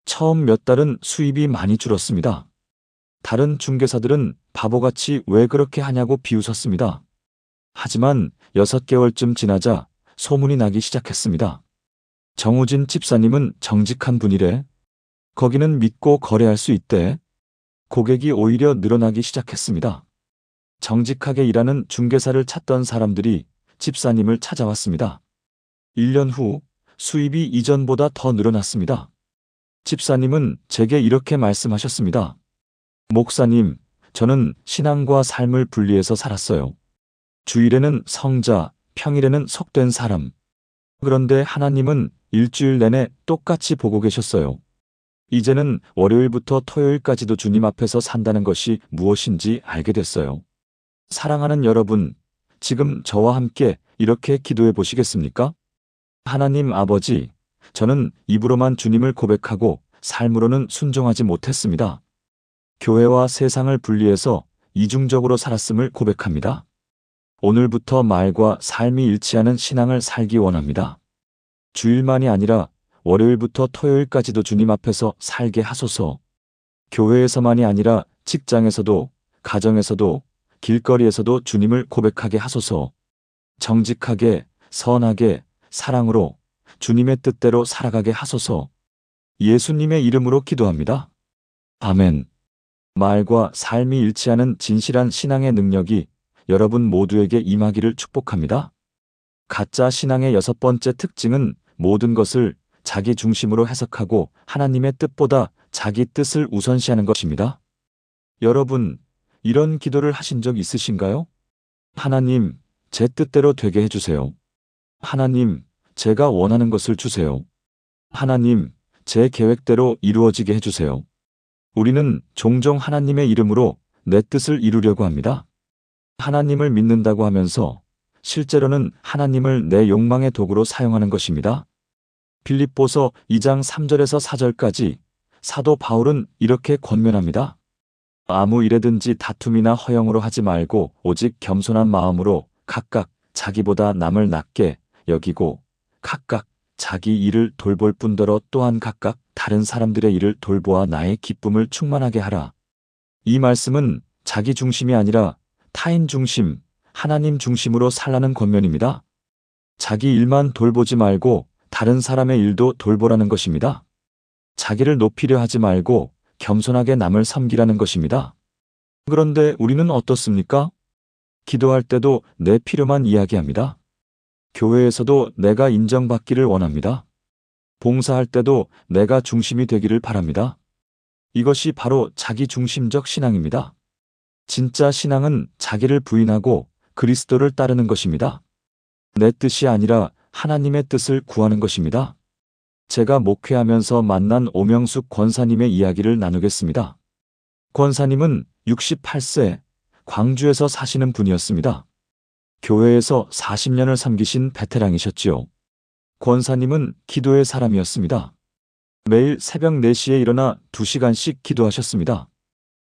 처음 몇 달은 수입이 많이 줄었습니다. 다른 중개사들은 바보같이 왜 그렇게 하냐고 비웃었습니다. 하지만 6개월쯤 지나자 소문이 나기 시작했습니다. 정우진 집사님은 정직한 분이래. 거기는 믿고 거래할 수 있대. 고객이 오히려 늘어나기 시작했습니다. 정직하게 일하는 중개사를 찾던 사람들이 집사님을 찾아왔습니다. 1년 후 수입이 이전보다 더 늘어났습니다. 집사님은 제게 이렇게 말씀하셨습니다. 목사님, 저는 신앙과 삶을 분리해서 살았어요. 주일에는 성자, 평일에는 속된 사람. 그런데 하나님은 일주일 내내 똑같이 보고 계셨어요. 이제는 월요일부터 토요일까지도 주님 앞에서 산다는 것이 무엇인지 알게 됐어요. 사랑하는 여러분, 지금 저와 함께 이렇게 기도해 보시겠습니까? 하나님 아버지, 저는 입으로만 주님을 고백하고 삶으로는 순종하지 못했습니다. 교회와 세상을 분리해서 이중적으로 살았음을 고백합니다. 오늘부터 말과 삶이 일치하는 신앙을 살기 원합니다. 주일만이 아니라 월요일부터 토요일까지도 주님 앞에서 살게 하소서. 교회에서만이 아니라 직장에서도, 가정에서도, 길거리에서도 주님을 고백하게 하소서. 정직하게, 선하게, 사랑으로 주님의 뜻대로 살아가게 하소서. 예수님의 이름으로 기도합니다. 아멘. 말과 삶이 일치하는 진실한 신앙의 능력이 여러분 모두에게 임하기를 축복합니다. 가짜 신앙의 6번째 특징은 모든 것을 자기 중심으로 해석하고 하나님의 뜻보다 자기 뜻을 우선시하는 것입니다. 여러분, 이런 기도를 하신 적 있으신가요? 하나님, 제 뜻대로 되게 해주세요. 하나님, 제가 원하는 것을 주세요. 하나님, 제 계획대로 이루어지게 해주세요. 우리는 종종 하나님의 이름으로 내 뜻을 이루려고 합니다. 하나님을 믿는다고 하면서 실제로는 하나님을 내 욕망의 도구로 사용하는 것입니다. 빌립보서 2장 3절에서 4절까지 사도 바울은 이렇게 권면합니다. 아무 일에든지 다툼이나 허영으로 하지 말고 오직 겸손한 마음으로 각각 자기보다 남을 낮게 여기고 각각 자기 일을 돌볼 뿐더러 또한 각각 다른 사람들의 일을 돌보아 나의 기쁨을 충만하게 하라. 이 말씀은 자기 중심이 아니라 타인 중심, 하나님 중심으로 살라는 권면입니다. 자기 일만 돌보지 말고 다른 사람의 일도 돌보라는 것입니다. 자기를 높이려 하지 말고 겸손하게 남을 섬기라는 것입니다. 그런데 우리는 어떻습니까? 기도할 때도 내 필요만 이야기합니다. 교회에서도 내가 인정받기를 원합니다. 봉사할 때도 내가 중심이 되기를 바랍니다. 이것이 바로 자기 중심적 신앙입니다. 진짜 신앙은 자기를 부인하고 그리스도를 따르는 것입니다. 내 뜻이 아니라 하나님의 뜻을 구하는 것입니다. 제가 목회하면서 만난 오명숙 권사님의 이야기를 나누겠습니다. 권사님은 68세, 광주에서 사시는 분이었습니다. 교회에서 40년을 섬기신 베테랑이셨지요. 권사님은 기도의 사람이었습니다. 매일 새벽 4시에 일어나 2시간씩 기도하셨습니다.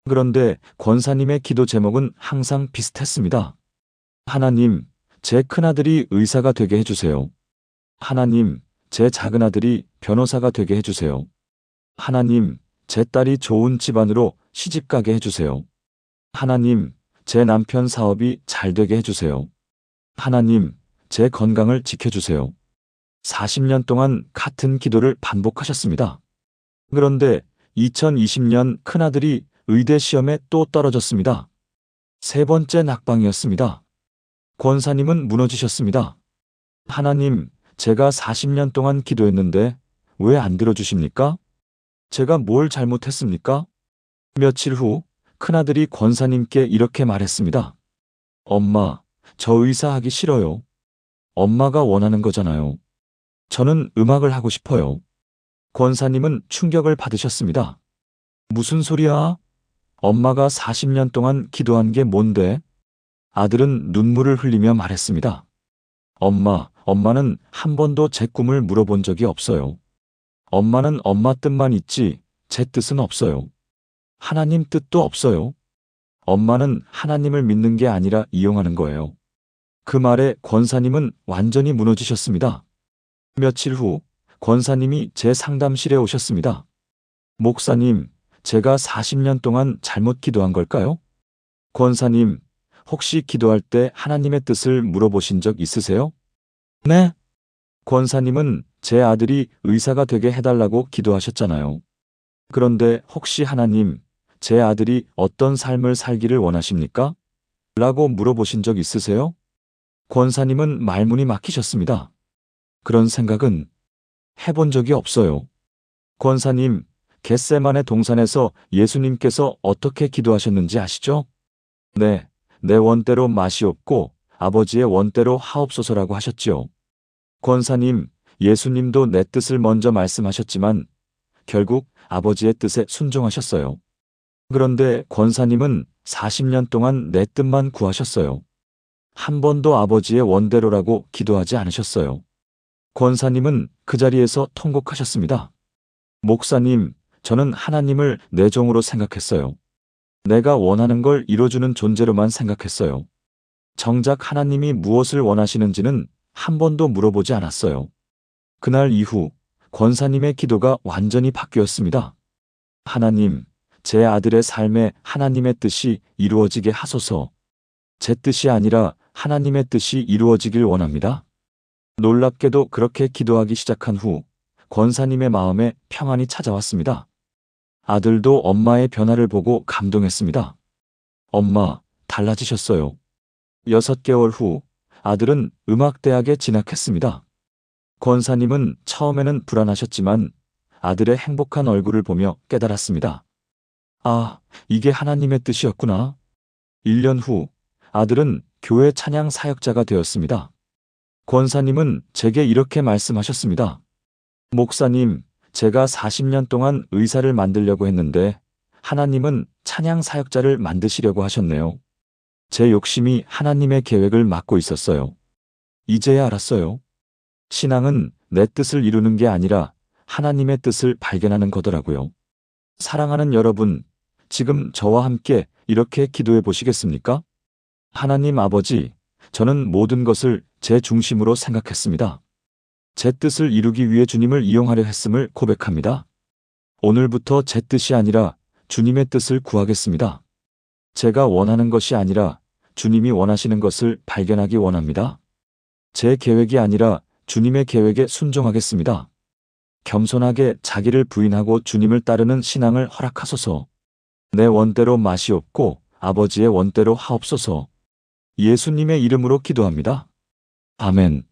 그런데 권사님의 기도 제목은 항상 비슷했습니다. 하나님, 제 큰아들이 의사가 되게 해주세요. 하나님, 제 작은아들이 변호사가 되게 해주세요. 하나님, 제 딸이 좋은 집안으로 시집가게 해주세요. 하나님, 제 남편 사업이 잘 되게 해주세요. 하나님, 제 건강을 지켜주세요. 40년 동안 같은 기도를 반복하셨습니다. 그런데 2020년 큰아들이 의대 시험에 또 떨어졌습니다. 3번째 낙방이었습니다. 권사님은 무너지셨습니다. 하나님, 제가 40년 동안 기도했는데 왜 안 들어주십니까? 제가 뭘 잘못했습니까? 며칠 후 큰아들이 권사님께 이렇게 말했습니다. 엄마, 저 의사 하기 싫어요. 엄마가 원하는 거잖아요. 저는 음악을 하고 싶어요. 권사님은 충격을 받으셨습니다. 무슨 소리야? 엄마가 40년 동안 기도한 게 뭔데? 아들은 눈물을 흘리며 말했습니다. 엄마는 한 번도 제 꿈을 물어본 적이 없어요. 엄마는 엄마 뜻만 있지 제 뜻은 없어요. 하나님 뜻도 없어요. 엄마는 하나님을 믿는 게 아니라 이용하는 거예요. 그 말에 권사님은 완전히 무너지셨습니다. 며칠 후 권사님이 제 상담실에 오셨습니다. 목사님, 제가 40년 동안 잘못 기도한 걸까요? 권사님, 혹시 기도할 때 하나님의 뜻을 물어보신 적 있으세요? 네. 권사님은 제 아들이 의사가 되게 해달라고 기도하셨잖아요. 그런데 혹시 하나님, 제 아들이 어떤 삶을 살기를 원하십니까? 라고 물어보신 적 있으세요? 권사님은 말문이 막히셨습니다. 그런 생각은 해본 적이 없어요. 권사님, 겟세마네 동산에서 예수님께서 어떻게 기도하셨는지 아시죠? 네, 내 원대로 마시옵고 아버지의 원대로 하옵소서라고 하셨지요. 권사님, 예수님도 내 뜻을 먼저 말씀하셨지만 결국 아버지의 뜻에 순종하셨어요. 그런데 권사님은 40년 동안 내 뜻만 구하셨어요. 한 번도 아버지의 원대로라고 기도하지 않으셨어요. 권사님은 그 자리에서 통곡하셨습니다. 목사님, 저는 하나님을 내 종으로 생각했어요. 내가 원하는 걸 이뤄주는 존재로만 생각했어요. 정작 하나님이 무엇을 원하시는지는 한 번도 물어보지 않았어요. 그날 이후 권사님의 기도가 완전히 바뀌었습니다. 하나님, 제 아들의 삶에 하나님의 뜻이 이루어지게 하소서. 제 뜻이 아니라 하나님의 뜻이 이루어지길 원합니다. 놀랍게도 그렇게 기도하기 시작한 후 권사님의 마음에 평안이 찾아왔습니다. 아들도 엄마의 변화를 보고 감동했습니다. 엄마, 달라지셨어요. 6개월 후 아들은 음악대학에 진학했습니다. 권사님은 처음에는 불안하셨지만 아들의 행복한 얼굴을 보며 깨달았습니다. 아, 이게 하나님의 뜻이었구나. 1년 후 아들은 교회 찬양 사역자가 되었습니다. 권사님은 제게 이렇게 말씀하셨습니다. 목사님, 제가 40년 동안 의사를 만들려고 했는데 하나님은 찬양 사역자를 만드시려고 하셨네요. 제 욕심이 하나님의 계획을 막고 있었어요. 이제야 알았어요. 신앙은 내 뜻을 이루는 게 아니라 하나님의 뜻을 발견하는 거더라고요. 사랑하는 여러분, 지금 저와 함께 이렇게 기도해 보시겠습니까? 하나님 아버지, 저는 모든 것을 제 중심으로 생각했습니다. 제 뜻을 이루기 위해 주님을 이용하려 했음을 고백합니다. 오늘부터 제 뜻이 아니라 주님의 뜻을 구하겠습니다. 제가 원하는 것이 아니라 주님이 원하시는 것을 발견하기 원합니다. 제 계획이 아니라 주님의 계획에 순종하겠습니다. 겸손하게 자기를 부인하고 주님을 따르는 신앙을 허락하소서. 내 원대로 마시옵고 아버지의 원대로 하옵소서. 예수님의 이름으로 기도합니다. 아멘.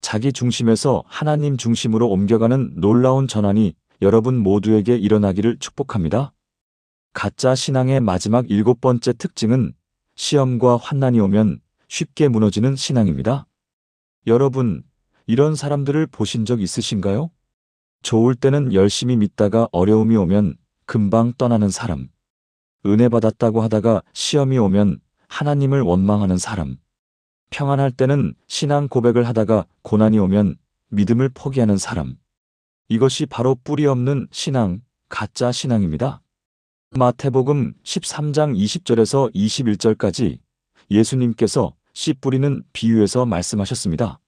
자기 중심에서 하나님 중심으로 옮겨가는 놀라운 전환이 여러분 모두에게 일어나기를 축복합니다. 가짜 신앙의 마지막 7번째 특징은 시험과 환난이 오면 쉽게 무너지는 신앙입니다. 여러분, 이런 사람들을 보신 적 있으신가요? 좋을 때는 열심히 믿다가 어려움이 오면 금방 떠나는 사람. 은혜 받았다고 하다가 시험이 오면 하나님을 원망하는 사람. 평안할 때는 신앙 고백을 하다가 고난이 오면 믿음을 포기하는 사람. 이것이 바로 뿌리 없는 신앙, 가짜 신앙입니다. 마태복음 13장 20절에서 21절까지 예수님께서 씨 뿌리는 비유에서 말씀하셨습니다.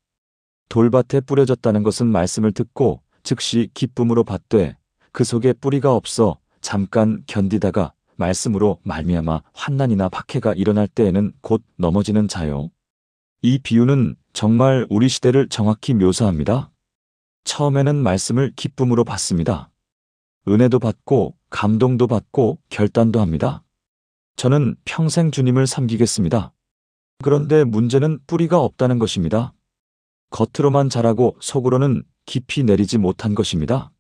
돌밭에 뿌려졌다는 것은 말씀을 듣고 즉시 기쁨으로 받되 그 속에 뿌리가 없어 잠깐 견디다가 말씀으로 말미암아 환난이나 박해가 일어날 때에는 곧 넘어지는 자요. 이 비유는 정말 우리 시대를 정확히 묘사합니다. 처음에는 말씀을 기쁨으로 받습니다. 은혜도 받고 감동도 받고 결단도 합니다. 저는 평생 주님을 섬기겠습니다. 그런데 문제는 뿌리가 없다는 것입니다. 겉으로만 자라고 속으로는 깊이 내리지 못한 것입니다.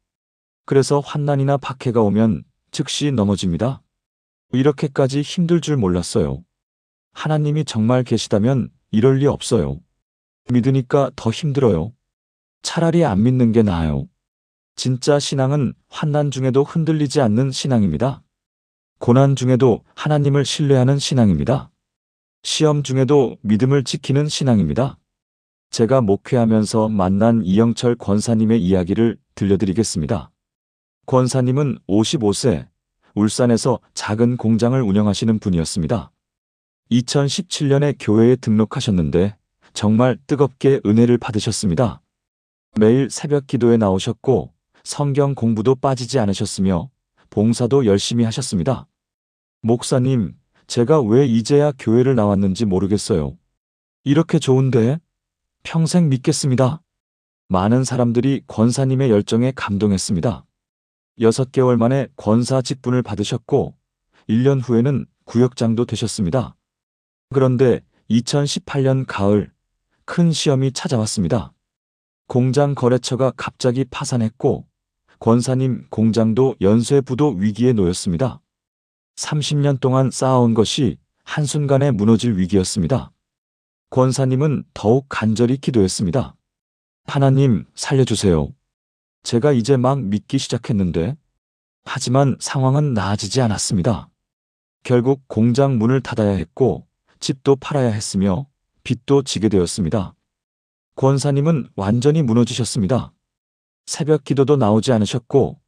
그래서 환난이나 박해가 오면 즉시 넘어집니다. 이렇게까지 힘들 줄 몰랐어요. 하나님이 정말 계시다면 이럴 리 없어요. 믿으니까 더 힘들어요. 차라리 안 믿는 게 나아요. 진짜 신앙은 환난 중에도 흔들리지 않는 신앙입니다. 고난 중에도 하나님을 신뢰하는 신앙입니다. 시험 중에도 믿음을 지키는 신앙입니다. 제가 목회하면서 만난 이영철 권사님의 이야기를 들려드리겠습니다. 권사님은 55세, 울산에서 작은 공장을 운영하시는 분이었습니다. 2017년에 교회에 등록하셨는데 정말 뜨겁게 은혜를 받으셨습니다. 매일 새벽 기도에 나오셨고 성경 공부도 빠지지 않으셨으며 봉사도 열심히 하셨습니다. 목사님, 제가 왜 이제야 교회를 나왔는지 모르겠어요. 이렇게 좋은데 평생 믿겠습니다. 많은 사람들이 권사님의 열정에 감동했습니다. 6개월 만에 권사 직분을 받으셨고 1년 후에는 구역장도 되셨습니다. 그런데 2018년 가을 큰 시험이 찾아왔습니다. 공장 거래처가 갑자기 파산했고 권사님 공장도 연쇄부도 위기에 놓였습니다. 30년 동안 쌓아온 것이 한순간에 무너질 위기였습니다. 권사님은 더욱 간절히 기도했습니다. 하나님, 살려주세요. 제가 이제 막 믿기 시작했는데, 하지만 상황은 나아지지 않았습니다. 결국 공장 문을 닫아야 했고, 집도 팔아야 했으며, 빚도 지게 되었습니다. 권사님은 완전히 무너지셨습니다. 새벽 기도도 나오지 않으셨고,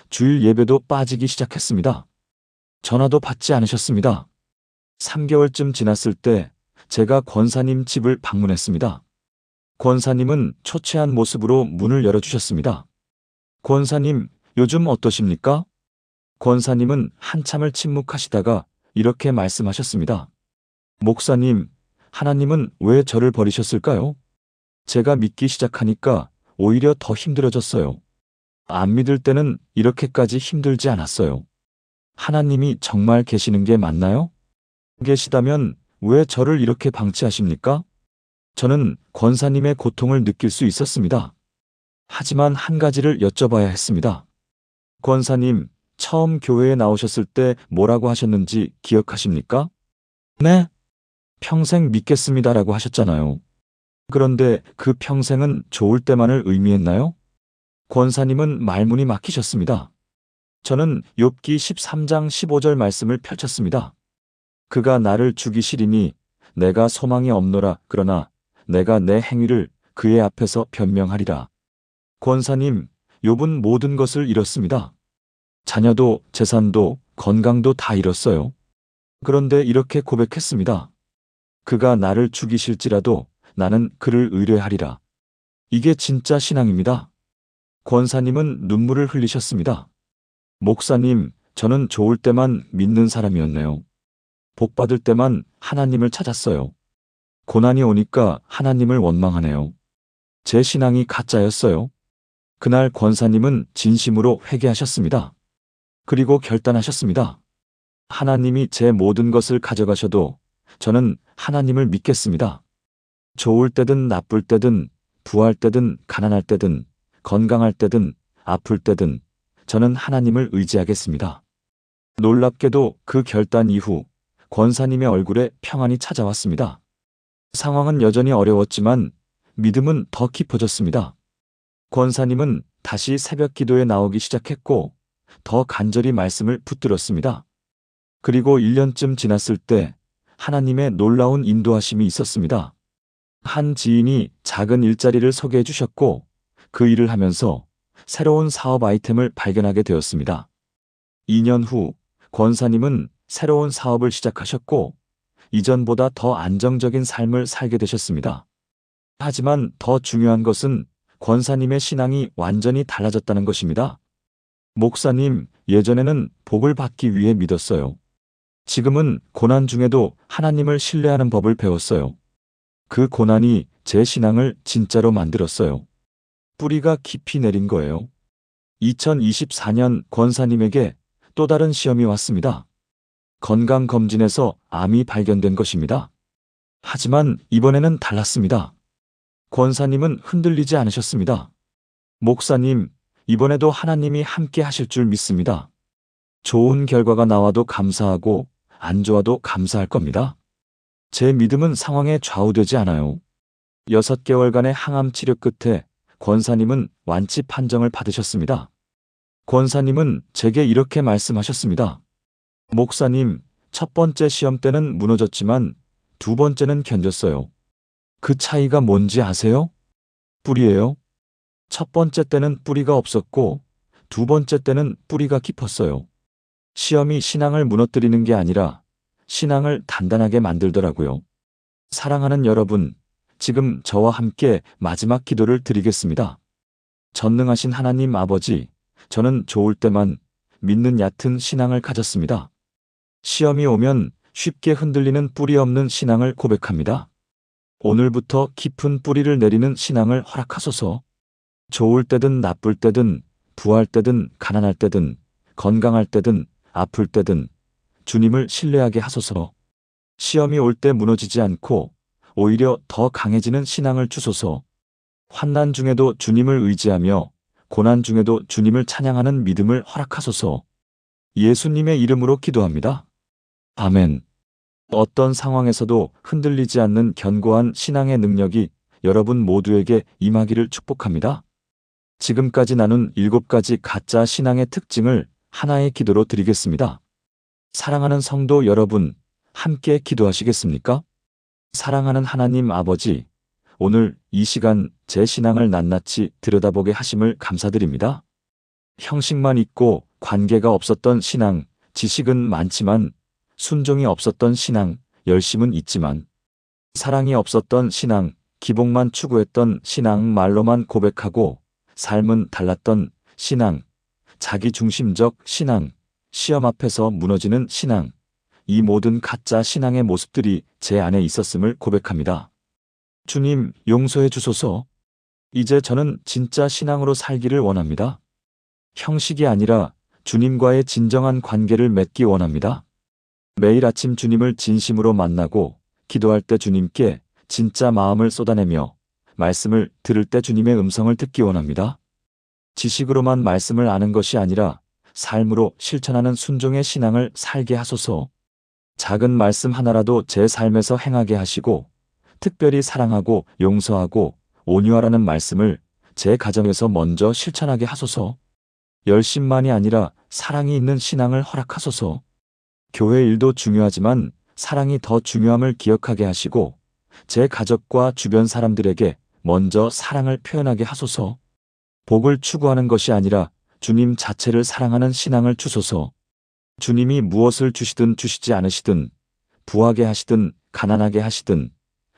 주일 예배도 빠지기 시작했습니다. 전화도 받지 않으셨습니다. 3개월쯤 지났을 때 제가 권사님 집을 방문했습니다. 권사님은 초췌한 모습으로 문을 열어주셨습니다. 권사님, 요즘 어떠십니까? 권사님은 한참을 침묵하시다가 이렇게 말씀하셨습니다. 목사님, 하나님은 왜 저를 버리셨을까요? 제가 믿기 시작하니까 오히려 더 힘들어졌어요. 안 믿을 때는 이렇게까지 힘들지 않았어요. 하나님이 정말 계시는 게 맞나요? 계시다면 왜 저를 이렇게 방치하십니까? 저는 권사님의 고통을 느낄 수 있었습니다. 하지만 한 가지를 여쭤봐야 했습니다. 권사님, 처음 교회에 나오셨을 때 뭐라고 하셨는지 기억하십니까? 네? 평생 믿겠습니다라고 하셨잖아요. 그런데 그 평생은 좋을 때만을 의미했나요? 권사님은 말문이 막히셨습니다. 저는 욥기 13장 15절 말씀을 펼쳤습니다. 그가 나를 죽이시리니 내가 소망이 없노라. 그러나 내가 내 행위를 그의 앞에서 변명하리라. 권사님, 욥은 모든 것을 잃었습니다. 자녀도 재산도 건강도 다 잃었어요. 그런데 이렇게 고백했습니다. 그가 나를 죽이실지라도 나는 그를 의뢰하리라. 이게 진짜 신앙입니다. 권사님은 눈물을 흘리셨습니다. 목사님, 저는 좋을 때만 믿는 사람이었네요. 복 받을 때만 하나님을 찾았어요. 고난이 오니까 하나님을 원망하네요. 제 신앙이 가짜였어요. 그날 권사님은 진심으로 회개하셨습니다. 그리고 결단하셨습니다. 하나님이 제 모든 것을 가져가셔도 저는 하나님을 믿겠습니다. 좋을 때든 나쁠 때든 부할 때든 가난할 때든 건강할 때든 아플 때든 저는 하나님을 의지하겠습니다. 놀랍게도 그 결단 이후 권사님의 얼굴에 평안이 찾아왔습니다. 상황은 여전히 어려웠지만 믿음은 더 깊어졌습니다. 권사님은 다시 새벽 기도에 나오기 시작했고 더 간절히 말씀을 붙들었습니다. 그리고 1년쯤 지났을 때 하나님의 놀라운 인도하심이 있었습니다. 한 지인이 작은 일자리를 소개해 주셨고 그 일을 하면서 새로운 사업 아이템을 발견하게 되었습니다. 2년 후 권사님은 새로운 사업을 시작하셨고 이전보다 더 안정적인 삶을 살게 되셨습니다. 하지만 더 중요한 것은 권사님의 신앙이 완전히 달라졌다는 것입니다. 목사님, 예전에는 복을 받기 위해 믿었어요. 지금은 고난 중에도 하나님을 신뢰하는 법을 배웠어요. 그 고난이 제 신앙을 진짜로 만들었어요. 뿌리가 깊이 내린 거예요. 2024년 권사님에게 또 다른 시험이 왔습니다. 건강검진에서 암이 발견된 것입니다. 하지만 이번에는 달랐습니다. 권사님은 흔들리지 않으셨습니다. 목사님, 이번에도 하나님이 함께 하실 줄 믿습니다. 좋은 결과가 나와도 감사하고 안 좋아도 감사할 겁니다. 제 믿음은 상황에 좌우되지 않아요. 6개월간의 항암 치료 끝에 권사님은 완치 판정을 받으셨습니다. 권사님은 제게 이렇게 말씀하셨습니다. 목사님, 첫 번째 시험 때는 무너졌지만 두 번째는 견뎠어요. 그 차이가 뭔지 아세요? 뿌리예요. 첫 번째 때는 뿌리가 없었고 두 번째 때는 뿌리가 깊었어요. 시험이 신앙을 무너뜨리는 게 아니라 신앙을 단단하게 만들더라고요. 사랑하는 여러분, 지금 저와 함께 마지막 기도를 드리겠습니다. 전능하신 하나님 아버지, 저는 좋을 때만 믿는 얕은 신앙을 가졌습니다. 시험이 오면 쉽게 흔들리는 뿌리 없는 신앙을 고백합니다. 오늘부터 깊은 뿌리를 내리는 신앙을 허락하소서. 좋을 때든 나쁠 때든 부할 때든 가난할 때든 건강할 때든 아플 때든 주님을 신뢰하게 하소서. 시험이 올 때 무너지지 않고 오히려 더 강해지는 신앙을 주소서. 환난 중에도 주님을 의지하며 고난 중에도 주님을 찬양하는 믿음을 허락하소서. 예수님의 이름으로 기도합니다. 아멘. 어떤 상황에서도 흔들리지 않는 견고한 신앙의 능력이 여러분 모두에게 임하기를 축복합니다. 지금까지 나눈 7가지 가짜 신앙의 특징을 하나의 기도로 드리겠습니다. 사랑하는 성도 여러분, 함께 기도하시겠습니까? 사랑하는 하나님 아버지, 오늘 이 시간 제 신앙을 낱낱이 들여다보게 하심을 감사드립니다. 형식만 있고 관계가 없었던 신앙, 지식은 많지만 순종이 없었던 신앙, 열심은 있지만 사랑이 없었던 신앙, 기복만 추구했던 신앙, 말로만 고백하고 삶은 달랐던 신앙, 자기중심적 신앙, 시험 앞에서 무너지는 신앙, 이 모든 가짜 신앙의 모습들이 제 안에 있었음을 고백합니다. 주님, 용서해 주소서. 이제 저는 진짜 신앙으로 살기를 원합니다. 형식이 아니라 주님과의 진정한 관계를 맺기 원합니다. 매일 아침 주님을 진심으로 만나고 기도할 때 주님께 진짜 마음을 쏟아내며 말씀을 들을 때 주님의 음성을 듣기 원합니다. 지식으로만 말씀을 아는 것이 아니라 삶으로 실천하는 순종의 신앙을 살게 하소서. 작은 말씀 하나라도 제 삶에서 행하게 하시고 특별히 사랑하고 용서하고 온유하라는 말씀을 제 가정에서 먼저 실천하게 하소서. 열심만이 아니라 사랑이 있는 신앙을 허락하소서. 교회 일도 중요하지만 사랑이 더 중요함을 기억하게 하시고 제 가족과 주변 사람들에게 먼저 사랑을 표현하게 하소서. 복을 추구하는 것이 아니라 주님 자체를 사랑하는 신앙을 주소서. 주님이 무엇을 주시든 주시지 않으시든 부하게 하시든 가난하게 하시든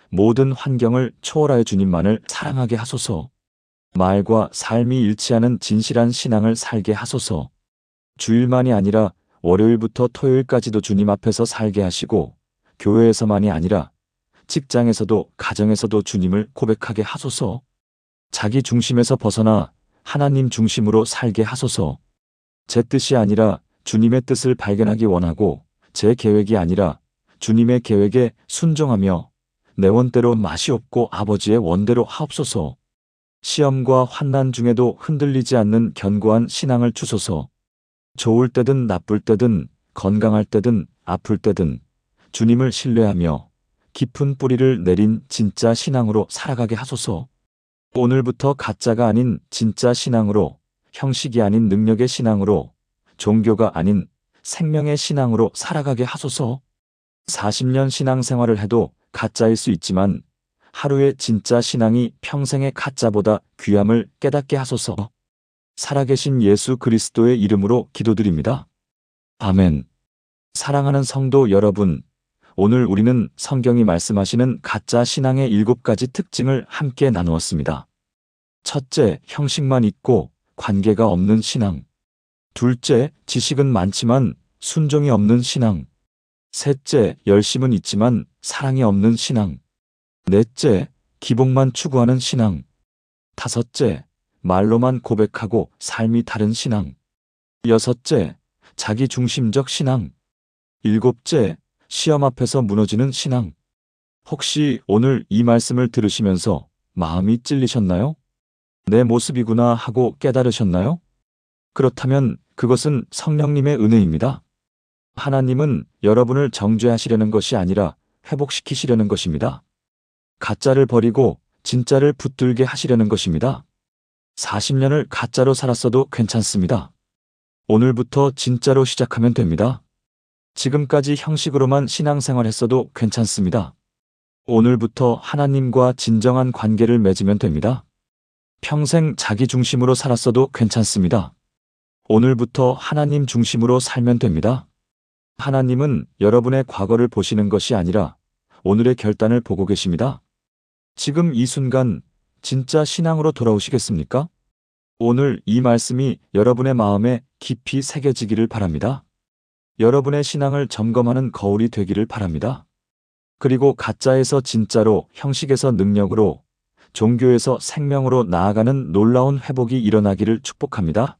모든 환경을 초월하여 주님만을 사랑하게 하소서. 말과 삶이 일치하는 진실한 신앙을 살게 하소서. 주일만이 아니라 월요일부터 토요일까지도 주님 앞에서 살게 하시고 교회에서만이 아니라 직장에서도 가정에서도 주님을 고백하게 하소서. 자기 중심에서 벗어나 하나님 중심으로 살게 하소서. 제 뜻이 아니라 주님의 뜻을 발견하기 원하고 제 계획이 아니라 주님의 계획에 순종하며 내 원대로 맛이 없고 아버지의 원대로 하옵소서. 시험과 환난 중에도 흔들리지 않는 견고한 신앙을 주소서. 좋을 때든 나쁠 때든 건강할 때든 아플 때든 주님을 신뢰하며 깊은 뿌리를 내린 진짜 신앙으로 살아가게 하소서. 오늘부터 가짜가 아닌 진짜 신앙으로, 형식이 아닌 능력의 신앙으로, 종교가 아닌 생명의 신앙으로 살아가게 하소서. 40년 신앙생활을 해도 가짜일 수 있지만 하루의 진짜 신앙이 평생의 가짜보다 귀함을 깨닫게 하소서. 살아계신 예수 그리스도의 이름으로 기도드립니다. 아멘. 사랑하는 성도 여러분, 오늘 우리는 성경이 말씀하시는 가짜 신앙의 7가지 특징을 함께 나누었습니다. 첫째, 형식만 있고 관계가 없는 신앙. 둘째, 지식은 많지만 순종이 없는 신앙. 셋째, 열심은 있지만 사랑이 없는 신앙. 넷째, 기복만 추구하는 신앙. 다섯째, 말로만 고백하고 삶이 다른 신앙. 여섯째, 자기중심적 신앙. 일곱째, 시험 앞에서 무너지는 신앙. 혹시 오늘 이 말씀을 들으시면서 마음이 찔리셨나요? 내 모습이구나 하고 깨달으셨나요? 그렇다면 그것은 성령님의 은혜입니다. 하나님은 여러분을 정죄하시려는 것이 아니라 회복시키시려는 것입니다. 가짜를 버리고 진짜를 붙들게 하시려는 것입니다. 40년을 가짜로 살았어도 괜찮습니다. 오늘부터 진짜로 시작하면 됩니다. 지금까지 형식으로만 신앙생활했어도 괜찮습니다. 오늘부터 하나님과 진정한 관계를 맺으면 됩니다. 평생 자기 중심으로 살았어도 괜찮습니다. 오늘부터 하나님 중심으로 살면 됩니다. 하나님은 여러분의 과거를 보시는 것이 아니라 오늘의 결단을 보고 계십니다. 지금 이 순간 진짜 신앙으로 돌아오시겠습니까? 오늘 이 말씀이 여러분의 마음에 깊이 새겨지기를 바랍니다. 여러분의 신앙을 점검하는 거울이 되기를 바랍니다. 그리고 가짜에서 진짜로, 형식에서 능력으로, 종교에서 생명으로 나아가는 놀라운 회복이 일어나기를 축복합니다.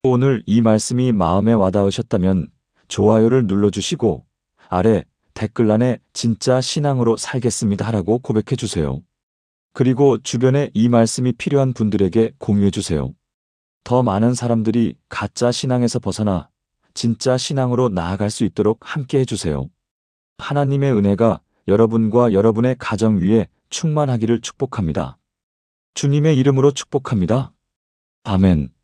오늘 이 말씀이 마음에 와닿으셨다면 좋아요를 눌러주시고 아래 댓글란에 진짜 신앙으로 살겠습니다 라고 고백해 주세요. 그리고 주변에 이 말씀이 필요한 분들에게 공유해 주세요. 더 많은 사람들이 가짜 신앙에서 벗어나 진짜 신앙으로 나아갈 수 있도록 함께 해주세요. 하나님의 은혜가 여러분과 여러분의 가정 위에 충만하기를 축복합니다. 주님의 이름으로 축복합니다. 아멘.